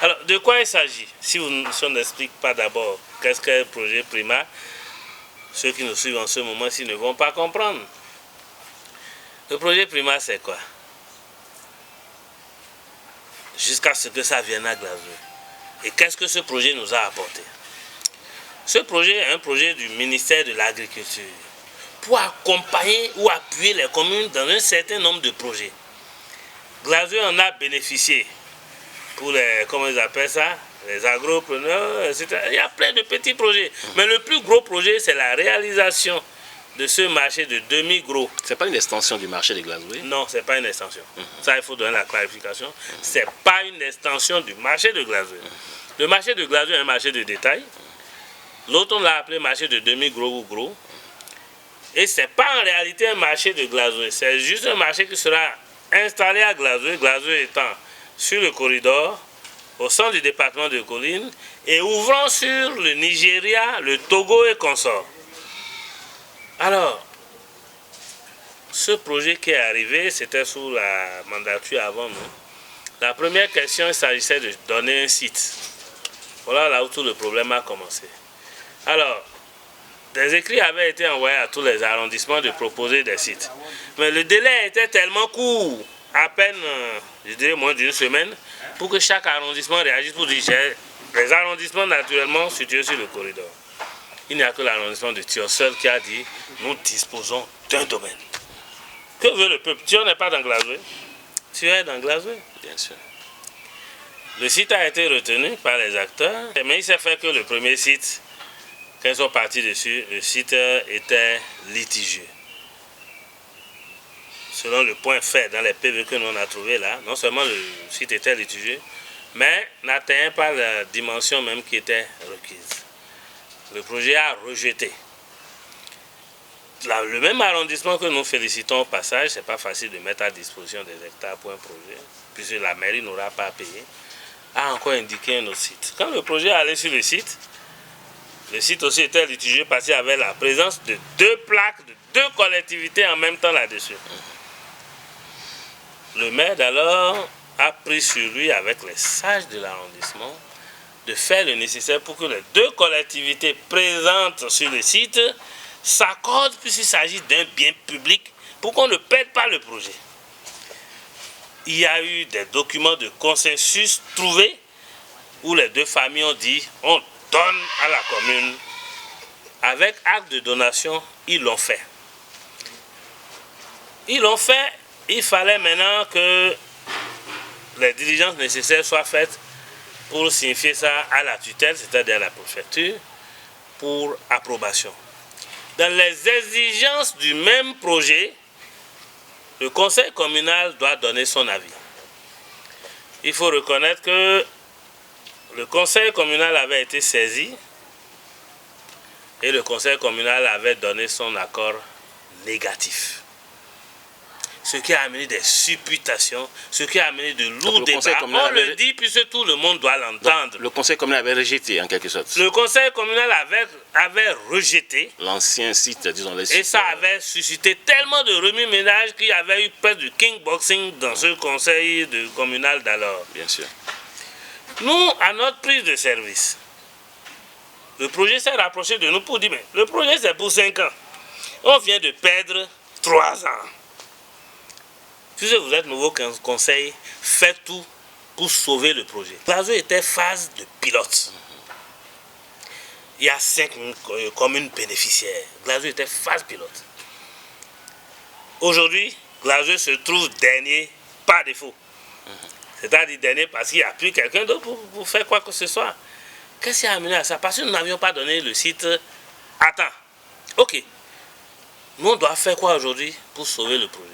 Alors, de quoi il s'agit? Si on n'explique pas d'abord qu'est-ce qu'est le projet Prima, ceux qui nous suivent en ce moment-ci ne vont pas comprendre. Le projet Prima, c'est quoi? Jusqu'à ce que ça vienne à Glazoué. Et qu'est-ce que ce projet nous a apporté? Ce projet est un projet du ministère de l'Agriculture pour accompagner ou appuyer les communes dans un certain nombre de projets. Glazoué en a bénéficié pour les, comment ils appellent ça, les agropreneurs, etc. Il y a plein de petits projets. Mais le plus gros projet, c'est la réalisation de ce marché de demi-gros. Ce n'est pas une extension du marché des glaceries? Non, ce n'est pas une extension. Ça, il faut donner la clarification. Ce n'est pas une extension du marché de glacerie. Le marché de glacerie est un marché de détail. L'autre, on l'a appelé marché de demi-gros ou gros. Et ce n'est pas en réalité un marché de glacerie. C'est juste un marché qui sera installé à Glazoé, Glazoé étant sur le corridor, au centre du département de Colline, et ouvrant sur le Nigeria, le Togo et consorts. Alors, ce projet qui est arrivé, c'était sous la mandature avant nous. La première question, il s'agissait de donner un site. Voilà là où tout le problème a commencé. Alors, des écrits avaient été envoyés à tous les arrondissements de proposer des sites. Mais le délai était tellement court, à peine, je dirais moins d'une semaine, pour que chaque arrondissement réagisse pour dire les arrondissements naturellement situés sur le corridor. Il n'y a que l'arrondissement de Thion seul qui a dit nous disposons d'un domaine. Que veut le peuple? Thion n'est pas dans Glazoé. Thion est dans Glazoé. Bien sûr. Le site a été retenu par les acteurs, mais il s'est fait que le premier site, quand ils sont partis dessus, le site était litigieux. Selon le point fait dans les PV que nous on a trouvé là, non seulement le site était litigieux, mais n'atteignait pas la dimension même qui était requise. Le projet a rejeté. Le même arrondissement que nous félicitons au passage, c'est pas facile de mettre à disposition des hectares pour un projet, puisque la mairie n'aura pas payé, a encore indiqué un autre site. Quand le projet est allé sur le site aussi était litigieux parce qu'il y avait la présence de 2 plaques de 2 collectivités en même temps là-dessus. Le maire d'alors a pris sur lui, avec les sages de l'arrondissement, de faire le nécessaire pour que les 2 collectivités présentes sur le site s'accordent puisqu'il s'agit d'un bien public pour qu'on ne perde pas le projet. Il y a eu des documents de consensus trouvés où les 2 familles ont dit on donne à la commune. Avec acte de donation, ils l'ont fait. Ils l'ont fait, il fallait maintenant que les diligences nécessaires soient faites pour signifier ça à la tutelle, c'est-à-dire à la préfecture, pour approbation. Dans les exigences du même projet, le conseil communal doit donner son avis. Il faut reconnaître que le conseil communal avait été saisi et le conseil communal avait donné son accord négatif. Ce qui a amené des supputations, ce qui a amené de lourds débats. On le dit puisque tout le monde doit l'entendre. Le conseil communal avait rejeté en quelque sorte. Le conseil communal avait rejeté. L'ancien site, disons les sites. Et ça avait suscité tellement de remue-ménage qu'il y avait eu presque du king-boxing dans ce conseil communal d'alors. Bien sûr. Nous, à notre prise de service, le projet s'est rapproché de nous pour dire, mais le projet c'est pour 5 ans. On vient de perdre 3 ans. Puisque vous êtes nouveau conseil, faites tout pour sauver le projet. Glazoé était phase de pilote. Il y a 5 communes bénéficiaires. Glazoé était phase pilote. Aujourd'hui, Glazoé se trouve dernier par défaut. C'est-à-dire dernier parce qu'il n'y a plus quelqu'un d'autre pour faire quoi que ce soit. Qu'est-ce qui a amené à ça? Parce que nous n'avions pas donné le site à temps. Ok. Nous, on doit faire quoi aujourd'hui pour sauver le projet?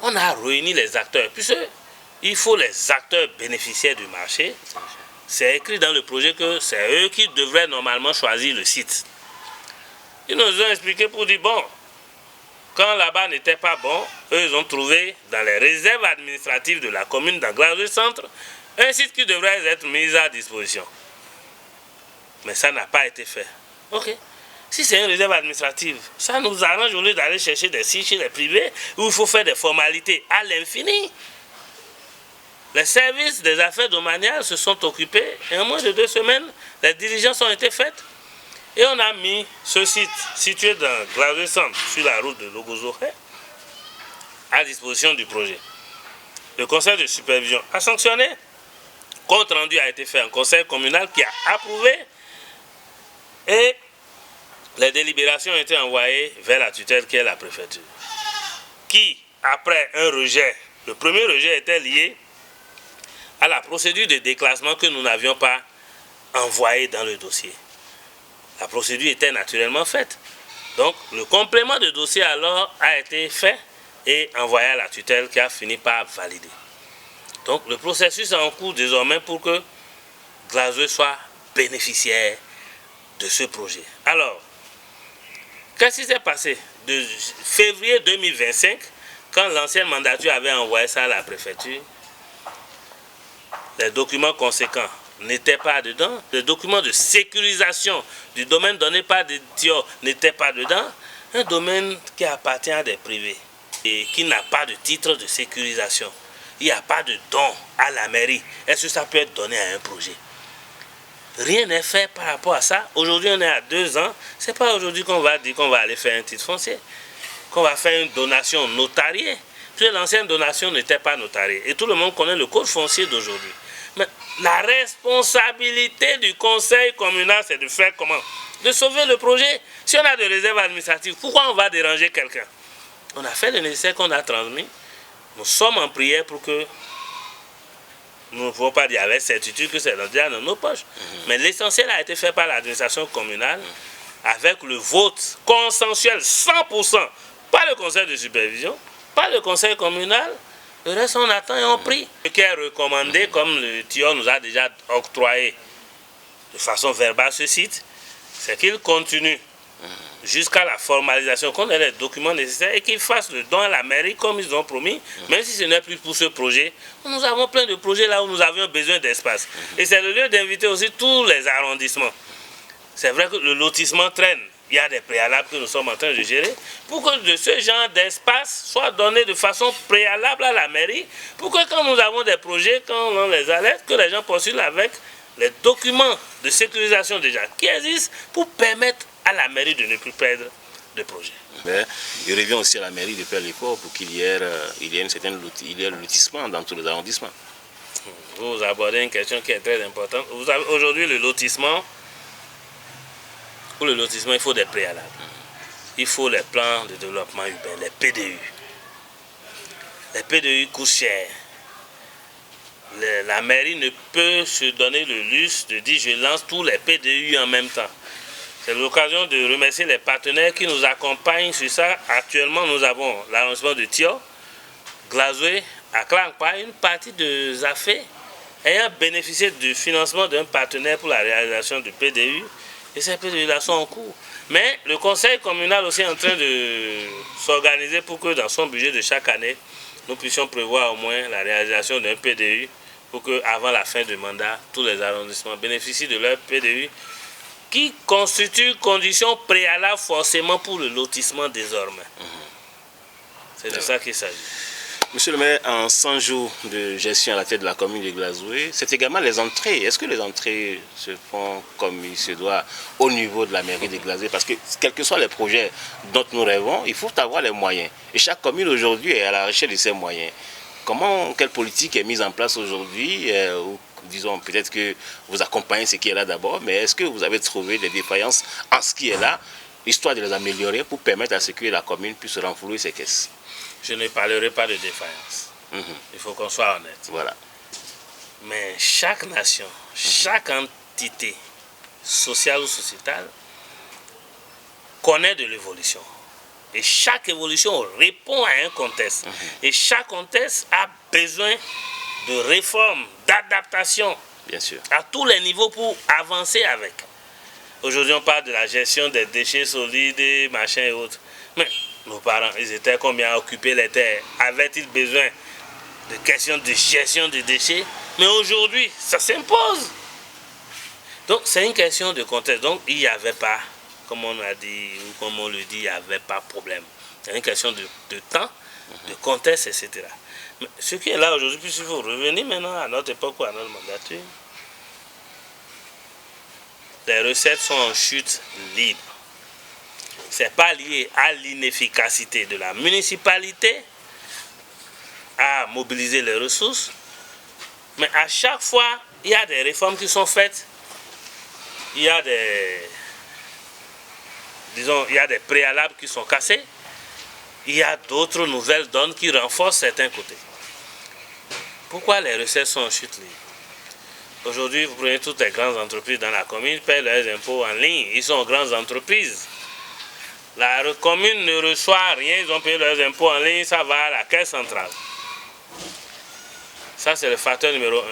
On a réuni les acteurs. Puisqu'il faut les acteurs bénéficiaires du marché. C'est écrit dans le projet que c'est eux qui devraient normalement choisir le site. Ils nous ont expliqué pour dire, bon, quand là-bas n'était pas bon, eux ils ont trouvé dans les réserves administratives de la commune d'Anglazoé Centre un site qui devrait être mis à disposition. Mais ça n'a pas été fait. Ok. Si c'est une réserve administrative, ça nous arrange au lieu d'aller chercher des sites chez les privés où il faut faire des formalités à l'infini. Les services des affaires domaniales se sont occupés et en moins de 2 semaines, les diligences ont été faites. Et on a mis ce site situé dans Glazoé Centre, sur la route de Logozoré, à disposition du projet. Le conseil de supervision a sanctionné. Compte rendu a été fait en conseil communal qui a approuvé. Et les délibérations ont été envoyées vers la tutelle qui est la préfecture. Qui, après un rejet, le premier rejet était lié à la procédure de déclassement que nous n'avions pas envoyée dans le dossier. La procédure était naturellement faite. Donc le complément de dossier alors a été fait et envoyé à la tutelle qui a fini par valider. Donc le processus est en cours désormais pour que Glazoué soit bénéficiaire de ce projet. Alors, qu'est-ce qui s'est passé de février 2025, quand l'ancienne mandature avait envoyé ça à la préfecture? Les documents conséquents n'étaient pas dedans. Les documents de sécurisation du domaine donné par des TIO n'étaient pas dedans. Un domaine qui appartient à des privés et qui n'a pas de titre de sécurisation. Il n'y a pas de don à la mairie. Est-ce que ça peut être donné à un projet? Rien n'est fait par rapport à ça. Aujourd'hui, on est à 2 ans. Ce n'est pas aujourd'hui qu'on va dire qu'on va aller faire un titre foncier, qu'on va faire une donation notariée. Puis l'ancienne donation n'était pas notariée. Et tout le monde connaît le code foncier d'aujourd'hui. Mais la responsabilité du conseil communal, c'est de faire comment? De sauver le projet. Si on a des réserves administratives, pourquoi on va déranger quelqu'un? On a fait le nécessaire qu'on a transmis. Nous sommes en prière pour que nous ne pouvons pas dire avec certitude que c'est déjà dans nos poches. Mais l'essentiel a été fait par l'administration communale avec le vote consensuel 100%, pas le conseil de supervision, pas le conseil communal. Le reste, on attend et on prie. Ce qui est recommandé, comme le TIO nous a déjà octroyé de façon verbale ce site, c'est qu'il continue jusqu'à la formalisation, qu'on ait les documents nécessaires et qu'ils fassent le don à la mairie comme ils ont promis, même si ce n'est plus pour ce projet. Nous avons plein de projets là où nous avions besoin d'espace. Et c'est le lieu d'inviter aussi tous les arrondissements. C'est vrai que le lotissement traîne. Il y a des préalables que nous sommes en train de gérer pour que de ce genre d'espace soit donné de façon préalable à la mairie, pour que quand nous avons des projets, quand on les alerte, que les gens postulent avec les documents de sécurisation déjà qui existent pour permettre à la mairie de ne plus perdre de projet. Mais il revient aussi à la mairie de faire l'effort pour qu'il y ait le lotissement dans tous les arrondissements. Vous abordez une question qui est très importante. Aujourd'hui, le lotissement, pour le lotissement, il faut des préalables. Il faut les plans de développement urbain, les PDU. Les PDU coûtent cher. La mairie ne peut se donner le luxe de dire je lance tous les PDU en même temps. C'est l'occasion de remercier les partenaires qui nous accompagnent sur ça. Actuellement, nous avons l'arrondissement de TIO, Glazoué, à Klangpa, une partie de Zafé, ayant bénéficié du financement d'un partenaire pour la réalisation du PDU. Et ces PDU-là sont en cours. Mais le conseil communal aussi est en train de s'organiser pour que dans son budget de chaque année, nous puissions prévoir au moins la réalisation d'un PDU pour qu'avant la fin du mandat, tous les arrondissements bénéficient de leur PDU qui constitue condition préalable forcément pour le lotissement désormais. C'est de ça qu'il s'agit. Monsieur le maire, en 100 jours de gestion à la tête de la commune de Glazoué, c'est également les entrées. Est-ce que les entrées se font comme il se doit au niveau de la mairie de Glazoué? Parce que quels que soient les projets dont nous rêvons, il faut avoir les moyens. Et chaque commune aujourd'hui est à la recherche de ses moyens. Quelle politique est mise en place aujourd'hui? Disons peut-être que vous accompagnez ce qui est là d'abord, mais est-ce que vous avez trouvé des défaillances en ce qui est là, histoire de les améliorer pour permettre à ce que la commune puisse renflouer ses caisses? Je ne parlerai pas de défaillance. Il faut qu'on soit honnête. Voilà. Mais chaque nation, chaque entité sociale ou sociétale connaît de l'évolution. Et chaque évolution répond à un contexte. Et chaque contexte a besoin de réformes, d'adaptation. Bien sûr. À tous les niveaux pour avancer avec. Aujourd'hui, on parle de la gestion des déchets solides, machins et autres. Mais nos parents, ils étaient combien à occuper les terres? Avaient-ils besoin de questions de gestion des déchets? Mais aujourd'hui, ça s'impose. Donc, c'est une question de contexte. Donc, il n'y avait pas, comme on a dit, ou comme on le dit, il n'y avait pas de problème. C'est une question de temps, de contexte, etc. Mais ce qui est là aujourd'hui, puisqu'il faut revenir maintenant à notre époque ou à notre mandature, les recettes sont en chute libre. Ce n'est pas lié à l'inefficacité de la municipalité à mobiliser les ressources, mais à chaque fois, il y a des réformes qui sont faites, il y a des préalables qui sont cassés, il y a d'autres nouvelles donnes qui renforcent certains côtés. Pourquoi les recettes sont en chute libre? Aujourd'hui, vous prenez toutes les grandes entreprises dans la commune, paient leurs impôts en ligne, ils sont grandes entreprises. La commune ne reçoit rien, ils ont payé leurs impôts en ligne, ça va à la caisse centrale. Ça, c'est le facteur numéro 1.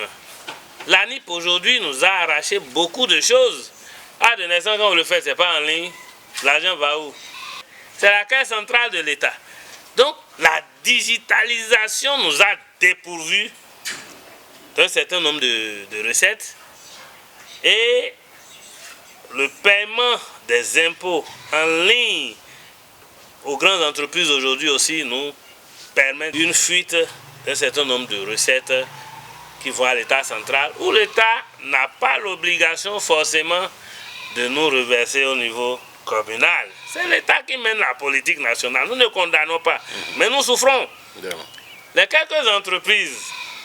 L'ANIP aujourd'hui nous a arraché beaucoup de choses. Ah, de naissance, quand vous le faites, ce n'est pas en ligne. L'argent va où? C'est la caisse centrale de l'État. Donc, la digitalisation nous a dépourvus d'un certain nombre de recettes. Et le paiement des impôts en ligne aux grandes entreprises aujourd'hui aussi nous permet une fuite d'un certain nombre de recettes qui vont à l'État central, où l'État n'a pas l'obligation forcément de nous reverser au niveau communal. C'est l'État qui mène la politique nationale. Nous ne condamnons pas, mais nous souffrons. Les quelques entreprises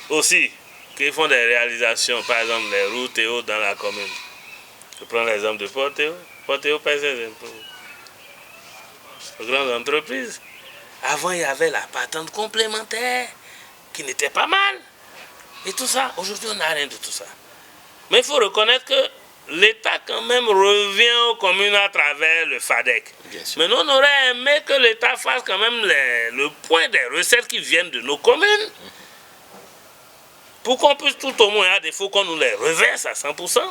aussi qui font des réalisations, par exemple les routes et autres dans la commune. Je prends l'exemple de Portéo. Portéo paie ses impôts. Les grandes entreprises. Avant, il y avait la patente complémentaire qui n'était pas mal. Et tout ça, aujourd'hui, on n'a rien de tout ça. Mais il faut reconnaître que l'État quand même revient aux communes à travers le FADEC. Mais nous, on aurait aimé que l'État fasse quand même le point des recettes qui viennent de nos communes. Pour qu'on puisse tout au moins, à défaut qu'on nous les reverse à 100%,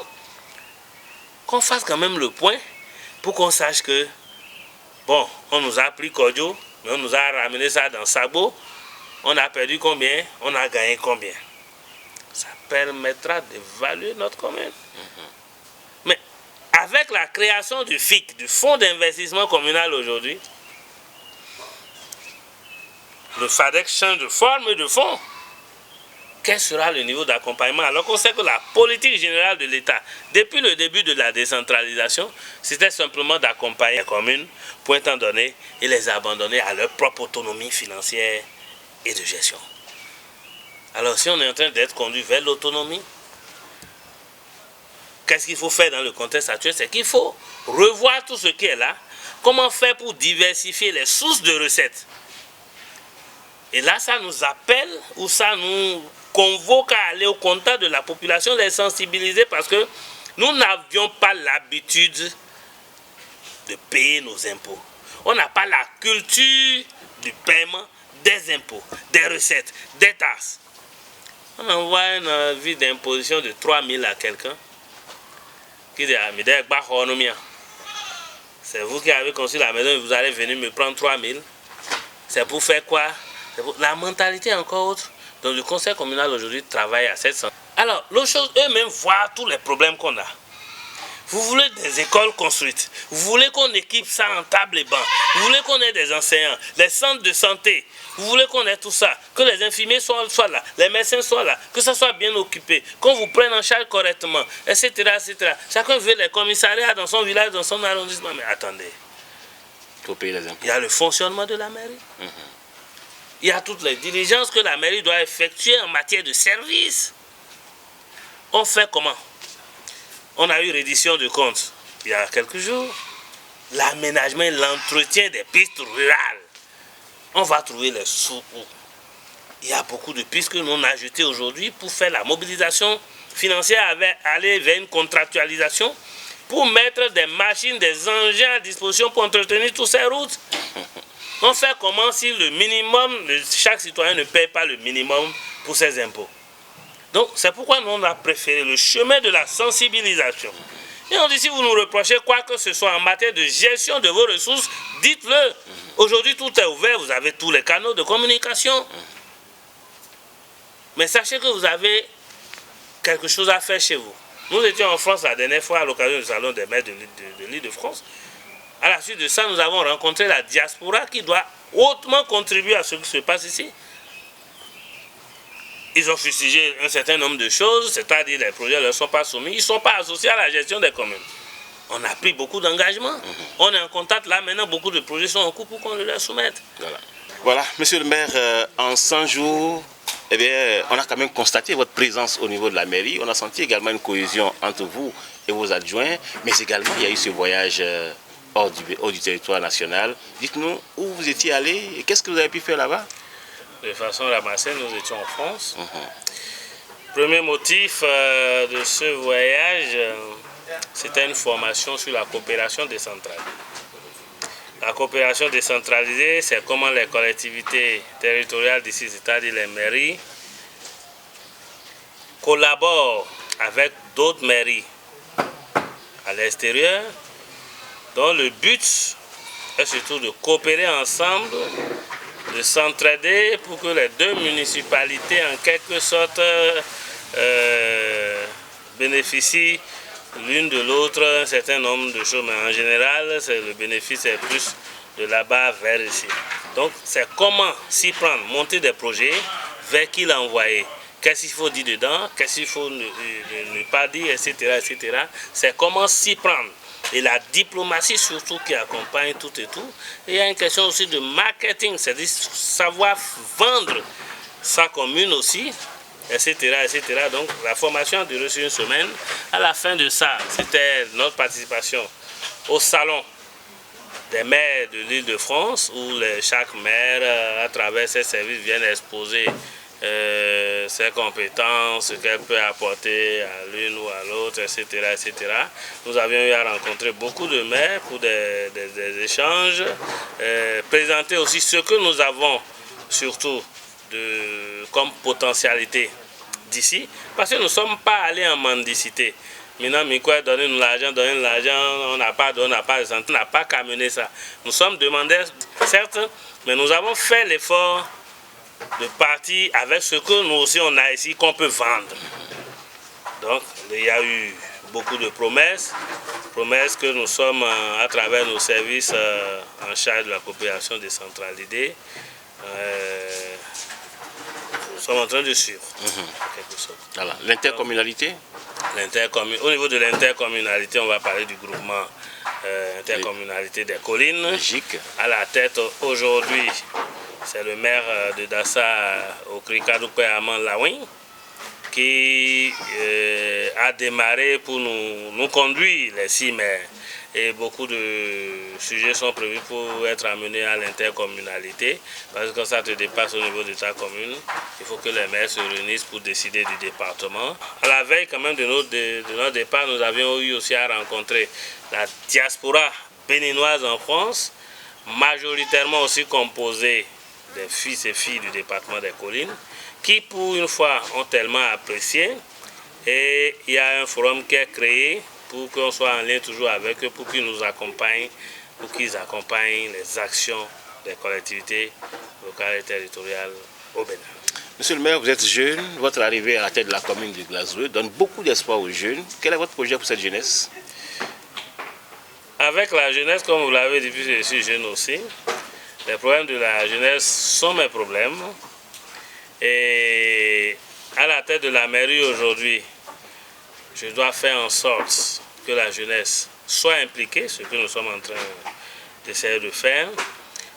qu'on fasse quand même le point pour qu'on sache que, bon, on nous a pris cordiaux, mais on nous a ramené ça dans sabot. On a perdu combien? On a gagné combien? Ça permettra d'évaluer notre commune. Mais avec la création du FIC, du Fonds d'investissement communal aujourd'hui, le FADEC change de forme et de fond. Quel sera le niveau d'accompagnement? Alors qu'on sait que la politique générale de l'État, depuis le début de la décentralisation, c'était simplement d'accompagner les communes pour un temps donné et les abandonner à leur propre autonomie financière et de gestion. Alors si on est en train d'être conduit vers l'autonomie, qu'est-ce qu'il faut faire dans le contexte actuel? C'est qu'il faut revoir tout ce qui est là, comment faire pour diversifier les sources de recettes. Et là, ça nous appelle ou ça nous convoque à aller au contact de la population, les sensibiliser parce que nous n'avions pas l'habitude de payer nos impôts. On n'a pas la culture du paiement des impôts, des recettes, des taxes. On envoie un avis d'imposition de 3 000 à quelqu'un qui dit c'est vous qui avez construit la maison et vous allez venir me prendre 3 000. C'est pour faire quoi? La mentalité est encore autre. Donc le conseil communal aujourd'hui travaille à 700. Alors, l'autre chose, eux-mêmes voient tous les problèmes qu'on a. Vous voulez des écoles construites, vous voulez qu'on équipe ça en table et bancs, vous voulez qu'on ait des enseignants, des centres de santé, vous voulez qu'on ait tout ça, que les infirmiers soient là, les médecins soient là, que ça soit bien occupé, qu'on vous prenne en charge correctement, etc., etc. Chacun veut les commissariats dans son village, dans son arrondissement. Mais attendez, il faut payer les impôts. Il y a le fonctionnement de la mairie. Il y a toutes les diligences que la mairie doit effectuer en matière de services. On fait comment? On a eu reddition de comptes il y a quelques jours. L'aménagement et l'entretien des pistes rurales. On va trouver les sous. Il y a beaucoup de pistes que nous on a ajoutées aujourd'hui pour faire la mobilisation financière, aller vers une contractualisation, pour mettre des machines, des engins à disposition pour entretenir toutes ces routes. On fait comment si le minimum, chaque citoyen ne paye pas le minimum pour ses impôts? Donc c'est pourquoi nous on a préféré le chemin de la sensibilisation. Et on dit si vous nous reprochez quoi que ce soit en matière de gestion de vos ressources, dites-le. Aujourd'hui tout est ouvert, vous avez tous les canaux de communication. Mais sachez que vous avez quelque chose à faire chez vous. Nous étions en France la dernière fois à l'occasion du salon des maires de l'Île-de-France. À la suite de ça, nous avons rencontré la diaspora qui doit hautement contribuer à ce qui se passe ici. Ils ont fustigé un certain nombre de choses, c'est-à-dire les projets ne leur sont pas soumis, ils ne sont pas associés à la gestion des communes. On a pris beaucoup d'engagements. On est en contact là, maintenant beaucoup de projets sont en cours pour qu'on les leur soumette. Voilà, monsieur le maire, en 100 jours, eh bien, on a quand même constaté votre présence au niveau de la mairie. On a senti également une cohésion entre vous et vos adjoints, mais également il y a eu ce voyage hors du territoire national. Dites-nous où vous étiez allé et qu'est-ce que vous avez pu faire là-bas? De façon ramassée, nous étions en France. Premier motif de ce voyage, c'était une formation sur la coopération décentrale. La coopération décentralisée, c'est comment les collectivités territoriales d'ici, c'est-à-dire les mairies, collaborent avec d'autres mairies à l'extérieur, dont le but est surtout de coopérer ensemble, de s'entraider pour que les deux municipalités, en quelque sorte, bénéficient l'une de l'autre un certain nombre de choses. Mais en général, le bénéfice est plus de là-bas vers ici. Donc, c'est comment s'y prendre, monter des projets, vers qui l'envoyer. Qu'est-ce qu'il faut dire dedans, qu'est-ce qu'il faut ne pas dire, etc. etc. C'est comment s'y prendre. Et la diplomatie surtout qui accompagne tout et tout. Et il y a une question aussi de marketing, c'est-à-dire savoir vendre sa commune aussi, etc., etc. Donc la formation a duré sur une semaine. À la fin de ça, c'était notre participation au salon des maires de l'Île-de-France, où chaque maire, à travers ses services, vient exposer ses compétences, ce qu'elle peut apporter à l'une ou à l'autre, etc., etc. Nous avions eu à rencontrer beaucoup de maires pour des échanges, présenter aussi ce que nous avons surtout comme potentialité d'ici, parce que nous ne sommes pas allés en mendicité. Maintenant, donnez-nous l'argent, on n'a pas de santé, on n'a pas qu'à mener ça. Nous sommes demandeurs, certes, mais nous avons fait l'effort de partir avec ce que nous aussi on a ici qu'on peut vendre. Donc il y a eu beaucoup de promesses que nous sommes à travers nos services en charge de la coopération décentralisée. Nous sommes en train de suivre quelque chose. Voilà. L'intercommunalité? Au niveau de l'intercommunalité, on va parler du groupement intercommunalité des collines. Logique. À la tête aujourd'hui, c'est le maire de Dassa au Krikadoupe Aman Lawin qui a démarré pour nous conduire, les 6 maires. Et beaucoup de sujets sont prévus pour être amenés à l'intercommunalité. Parce que quand ça te dépasse au niveau de ta commune, il faut que les maires se réunissent pour décider du département. À la veille quand même de notre départ, nous avions eu aussi à rencontrer la diaspora béninoise en France, majoritairement aussi composée des fils et filles du département des collines, qui pour une fois ont tellement apprécié. Et il y a un forum qui est créé pour qu'on soit en lien toujours avec eux, pour qu'ils nous accompagnent, pour qu'ils accompagnent les actions des collectivités locales et territoriales au Bénin. Monsieur le maire, vous êtes jeune, votre arrivée à la tête de la commune de Glazoué donne beaucoup d'espoir aux jeunes. Quel est votre projet pour cette jeunesse? Avec la jeunesse, comme vous l'avez dit, je suis jeune aussi. Les problèmes de la jeunesse sont mes problèmes. Et à la tête de la mairie aujourd'hui, je dois faire en sorte que la jeunesse soit impliquée, ce que nous sommes en train d'essayer de faire,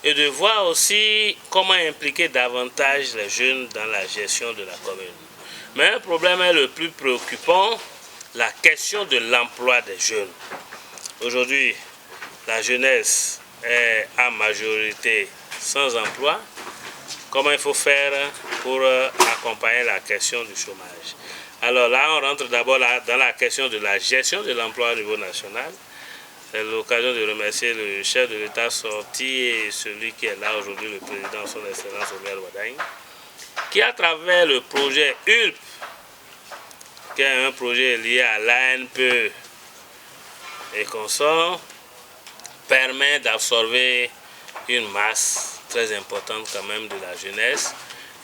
et de voir aussi comment impliquer davantage les jeunes dans la gestion de la commune. Mais un problème est le plus préoccupant, la question de l'emploi des jeunes. Aujourd'hui, la jeunesse est à majorité sans emploi. Comment il faut faire pour accompagner la question du chômage? Alors là, on rentre d'abord dans la question de la gestion de l'emploi au niveau national. C'est l'occasion de remercier le chef de l'État sorti et celui qui est là aujourd'hui, le président, son Excellence Omer Wadagne, qui à travers le projet ULP, qui est un projet lié à l'ANPE et consorts, permet d'absorber une masse très importante quand même de la jeunesse,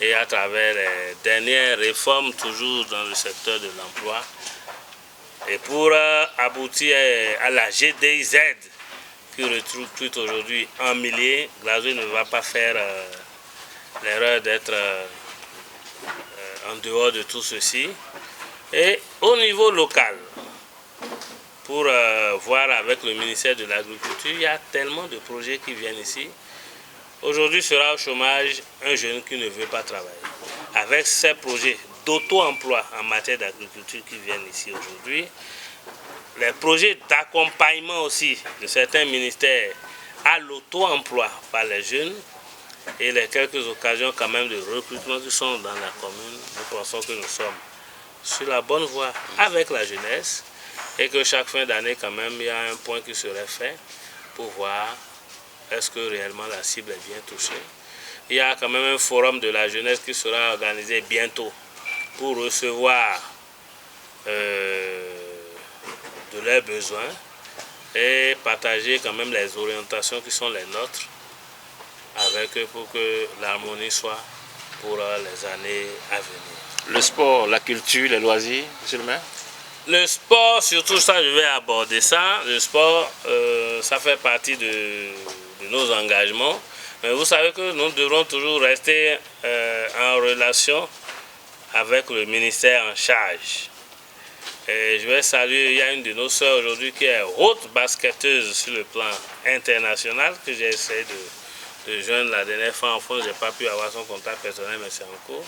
et à travers les dernières réformes toujours dans le secteur de l'emploi, et pour aboutir à la GDIZ qui recrute aujourd'hui en milliers, Glazoué ne va pas faire l'erreur d'être en dehors de tout ceci. Et au niveau local, pour voir avec le ministère de l'Agriculture, il y a tellement de projets qui viennent ici. Aujourd'hui sera au chômage un jeune qui ne veut pas travailler. Avec ces projets d'auto-emploi en matière d'agriculture qui viennent ici aujourd'hui, les projets d'accompagnement aussi de certains ministères à l'auto-emploi par les jeunes et les quelques occasions quand même de recrutement qui sont dans la commune, nous pensons que nous sommes sur la bonne voie avec la jeunesse et que chaque fin d'année quand même il y a un point qui serait fait pour voir est-ce que réellement la cible est bien touchée? Il y a quand même un forum de la jeunesse qui sera organisé bientôt pour recevoir de leurs besoins et partager quand même les orientations qui sont les nôtres avec eux pour que l'harmonie soit pour les années à venir. Le sport, la culture, les loisirs, monsieur le maire? Le sport, surtout ça, je vais aborder ça. Le sport, ça fait partie de nos engagements. Mais vous savez que nous devrons toujours rester en relation avec le ministère en charge. Et je vais saluer, il y a une de nos sœurs aujourd'hui qui est haute basketteuse sur le plan international, que j'ai essayé de joindre la dernière fois en France. Je n'ai pas pu avoir son contact personnel, mais c'est en cours.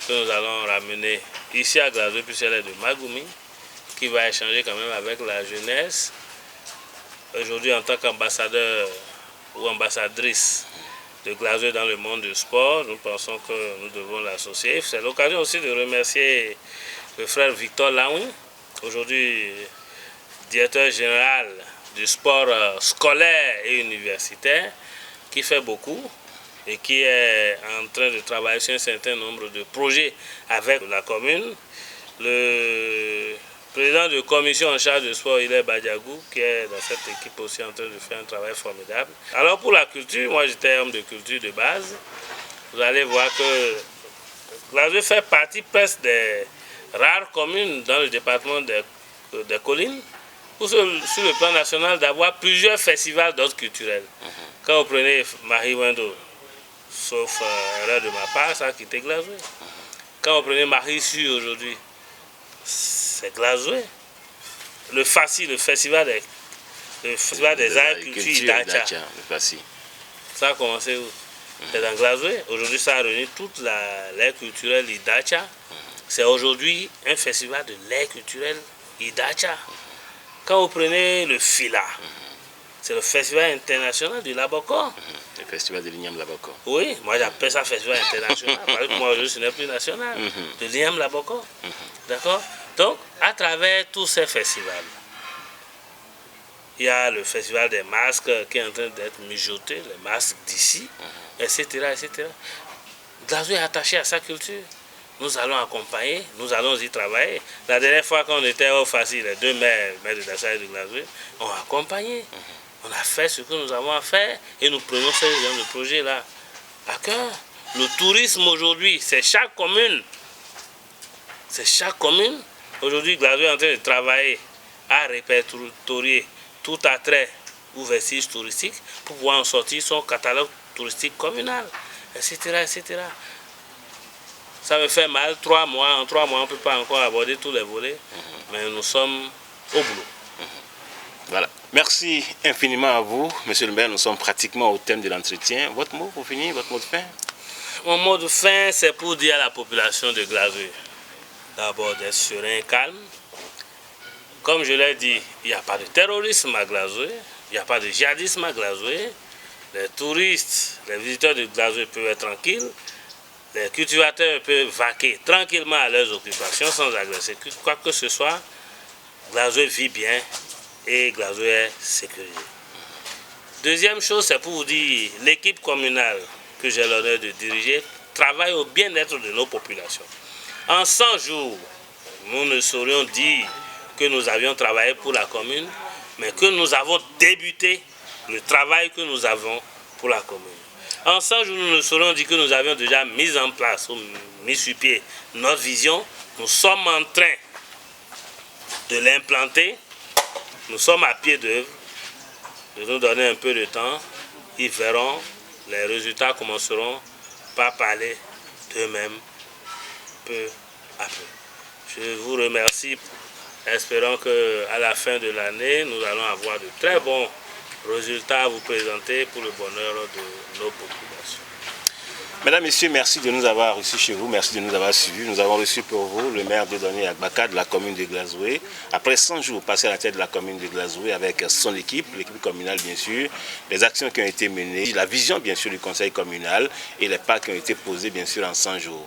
Que nous allons ramener ici à Glazoué, puisqu'elle est de Magoumi, qui va échanger quand même avec la jeunesse. Aujourd'hui, en tant qu'ambassadeur ou ambassadrice de Glazoué dans le monde du sport, nous pensons que nous devons l'associer. C'est l'occasion aussi de remercier le frère Victor Laoui, aujourd'hui directeur général du sport scolaire et universitaire, qui fait beaucoup et qui est en train de travailler sur un certain nombre de projets avec la commune. Le président de commission en charge du sport, Hilaire Badiagou, qui est dans cette équipe aussi en train de faire un travail formidable. Alors pour la culture, moi j'étais homme de culture de base. Vous allez voir que Glazoué fait partie presque des rares communes dans le département des Collines, pour sur le plan national d'avoir plusieurs festivals d'ordre culturel. Quand vous prenez Marie Wendo, sauf erreur de ma part, ça a quitté Glazoué. Quand vous prenez Marie Su aujourd'hui, c'est Glazoué. Le FACI, le festival des arts et culture Idacha. Ça a commencé où? C'est dans Glazoué. Aujourd'hui, ça a réuni toute l'aire culturelle Idacha. C'est aujourd'hui un festival de l'air culturel Idacha. Quand vous prenez le FILA, c'est le festival international du Laboko. Le festival de l'Ignam Laboko. Oui, moi j'appelle ça festival international. Parce que moi aujourd'hui ce n'est plus national. De l'Ignam Laboko. D'accord? Donc, à travers tous ces festivals, il y a le festival des masques qui est en train d'être mijoté, les masques d'ici, etc., etc. Glazoué est attaché à sa culture. Nous allons accompagner, nous allons y travailler. La dernière fois qu'on était au FACI, les deux maires de Dassa et de Glazoué, ont accompagné. On a fait ce que nous avons à faire et nous prenons ce genre de projet-là à cœur. Le tourisme aujourd'hui, c'est chaque commune. C'est chaque commune. Aujourd'hui, Glazoué est en train de travailler à répertorier tout attrait ou vestige touristique pour pouvoir en sortir son catalogue touristique communal, etc., etc. Ça me fait mal, 3 mois, en 3 mois on ne peut pas encore aborder tous les volets, mais nous sommes au boulot. Voilà. Merci infiniment à vous, monsieur le maire. Nous sommes pratiquement au thème de l'entretien. Votre mot pour finir, votre mot de fin? Mon mot de fin, c'est pour dire à la population de Glazoué, d'abord d'être serein et calme. Comme je l'ai dit, il n'y a pas de terrorisme à Glazoué, il n'y a pas de djihadisme à Glazoué. Les touristes, les visiteurs de Glazoué peuvent être tranquilles. Les cultivateurs peuvent vaquer tranquillement à leurs occupations sans agresser quoi que ce soit. Glazoué vit bien et Glazoué est sécurisé. Deuxième chose, c'est pour vous dire, l'équipe communale que j'ai l'honneur de diriger travaille au bien-être de nos populations. En 100 jours, nous ne saurions dire que nous avions travaillé pour la commune, mais que nous avons débuté le travail que nous avons pour la commune. En 100 jours, nous ne saurions dire que nous avions déjà mis en place ou mis sur pied notre vision. Nous sommes en train de l'implanter. Nous sommes à pied d'œuvre. De nous donner un peu de temps. Ils verront, les résultats commenceront par parler d'eux-mêmes peu à peu. Je vous remercie. Espérons qu'à la fin de l'année, nous allons avoir de très bons résultats à vous présenter pour le bonheur de nos populations. Mesdames, Messieurs, merci de nous avoir reçus chez vous, merci de nous avoir suivis. Nous avons reçu pour vous le maire Dieudonné Agbaka de la commune de Glazoué. Après 100 jours passés à la tête de la commune de Glazoué avec son équipe, l'équipe communale bien sûr, les actions qui ont été menées, la vision bien sûr du conseil communal et les pas qui ont été posés bien sûr en 100 jours.